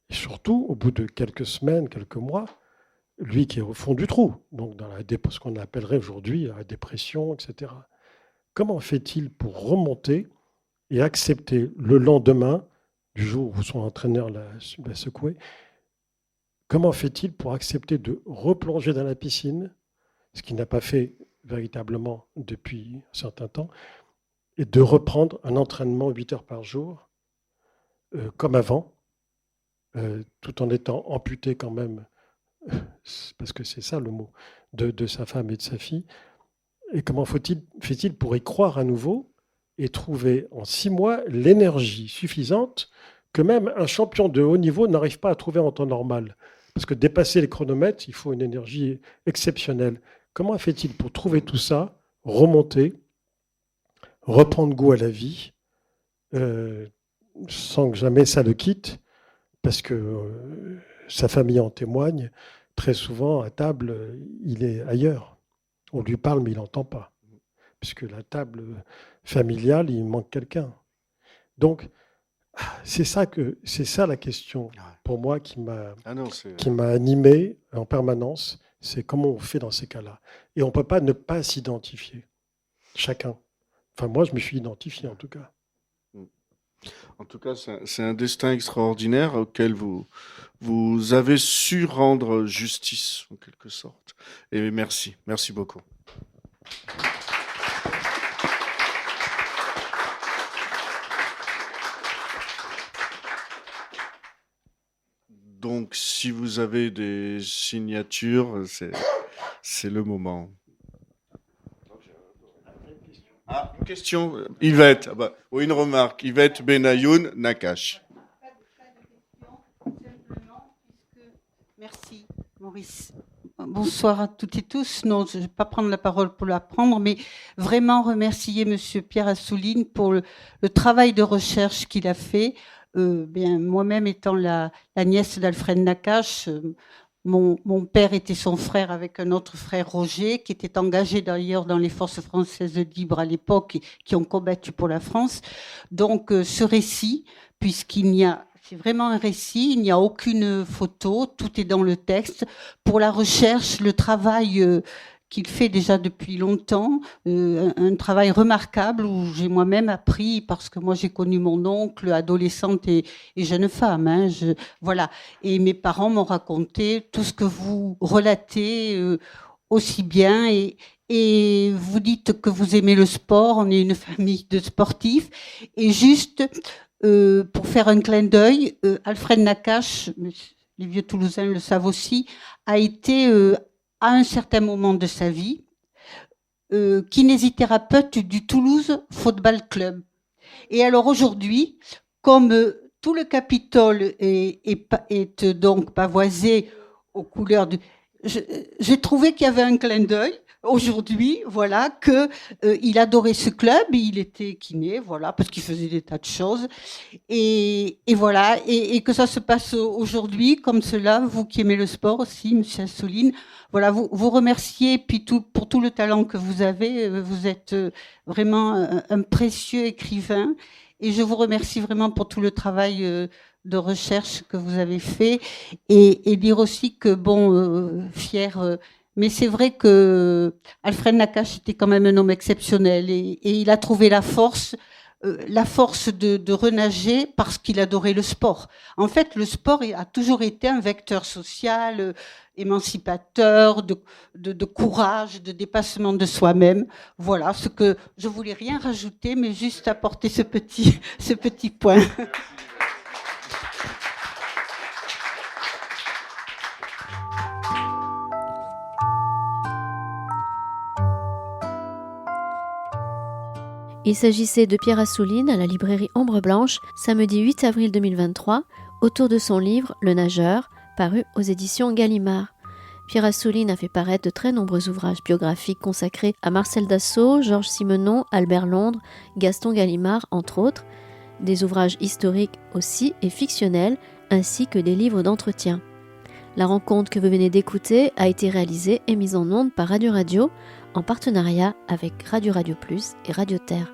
Et surtout, au bout de quelques semaines, quelques mois, lui qui est au fond du trou, donc dans ce qu'on appellerait aujourd'hui la dépression, etc. Comment fait-il pour remonter et accepter le lendemain, du jour où son entraîneur l'a secoué, comment fait-il pour accepter de replonger dans la piscine, ce qu'il n'a pas fait véritablement depuis un certain temps, et de reprendre un entraînement 8 heures par jour, comme avant, tout en étant amputé quand même, parce que c'est ça le mot, de sa femme et de sa fille. Et comment fait-il pour y croire à nouveau et trouver en 6 mois l'énergie suffisante que même un champion de haut niveau n'arrive pas à trouver en temps normal? Parce que dépasser les chronomètres, il faut une énergie exceptionnelle. Comment fait-il pour trouver tout ça, remonter, reprendre goût à la vie, sans que jamais ça le quitte? Parce que sa famille en témoigne, très souvent à table, il est ailleurs. On lui parle, mais il n'entend pas. Puisque la table familiale, il manque quelqu'un. Donc, c'est ça la question, pour moi, qui m'a animé en permanence. C'est comment on fait dans ces cas-là. Et on ne peut pas ne pas s'identifier, chacun. Enfin, moi, je me suis identifié, en tout cas. En tout cas, c'est un destin extraordinaire auquel vous avez su rendre justice, en quelque sorte. Et merci beaucoup. Donc, si vous avez des signatures, c'est le moment. Ah, une question, Yvette. Ou une remarque. Yvette Benayoun, Nakache. Merci, Maurice. Bonsoir à toutes et tous. Non, je ne vais pas prendre la parole pour la prendre, mais vraiment remercier M. Pierre Assouline pour le travail de recherche qu'il a fait. Moi-même étant la nièce d'Alfred Nakache, mon père était son frère avec un autre frère, Roger, qui était engagé d'ailleurs dans les forces françaises libres à l'époque, qui ont combattu pour la France. Donc ce récit, c'est vraiment un récit, il n'y a aucune photo, tout est dans le texte. Pour la recherche, le travail qu'il fait déjà depuis longtemps, un travail remarquable où j'ai moi-même appris, parce que moi j'ai connu mon oncle, adolescente et jeune femme. Voilà. Et mes parents m'ont raconté tout ce que vous relatez aussi bien. Et vous dites que vous aimez le sport, on est une famille de sportifs. Et juste pour faire un clin d'œil, Alfred Nakache, les vieux Toulousains le savent aussi, a été à un certain moment de sa vie kinésithérapeute du Toulouse Football Club. Et alors aujourd'hui, comme tout le Capitole est donc pavoisé aux couleurs du... J'ai trouvé qu'il y avait un clin d'œil aujourd'hui, voilà, que il adorait ce club, il était kiné, voilà, parce qu'il faisait des tas de choses, et voilà, et que ça se passe aujourd'hui comme cela. Vous qui aimez le sport aussi, Monsieur Assouline, voilà, vous remerciez, puis pour tout le talent que vous avez, vous êtes vraiment un précieux écrivain, et je vous remercie vraiment pour tout le travail de recherche que vous avez fait, et dire aussi que fier. Mais c'est vrai que Alfred Nakache était quand même un homme exceptionnel et il a trouvé la force de renager parce qu'il adorait le sport. En fait, le sport a toujours été un vecteur social, émancipateur, de courage, de dépassement de soi-même. Voilà, ce que je voulais rien rajouter, mais juste apporter ce petit point. Il s'agissait de Pierre Assouline à la librairie Ombre Blanche, samedi 8 avril 2023, autour de son livre « Le nageur », paru aux éditions Gallimard. Pierre Assouline a fait paraître de très nombreux ouvrages biographiques consacrés à Marcel Dassault, Georges Simenon, Albert Londres, Gaston Gallimard, entre autres, des ouvrages historiques aussi et fictionnels, ainsi que des livres d'entretien. La rencontre que vous venez d'écouter a été réalisée et mise en onde par Radio Radio en partenariat avec Radio Radio Plus et Radio Terre.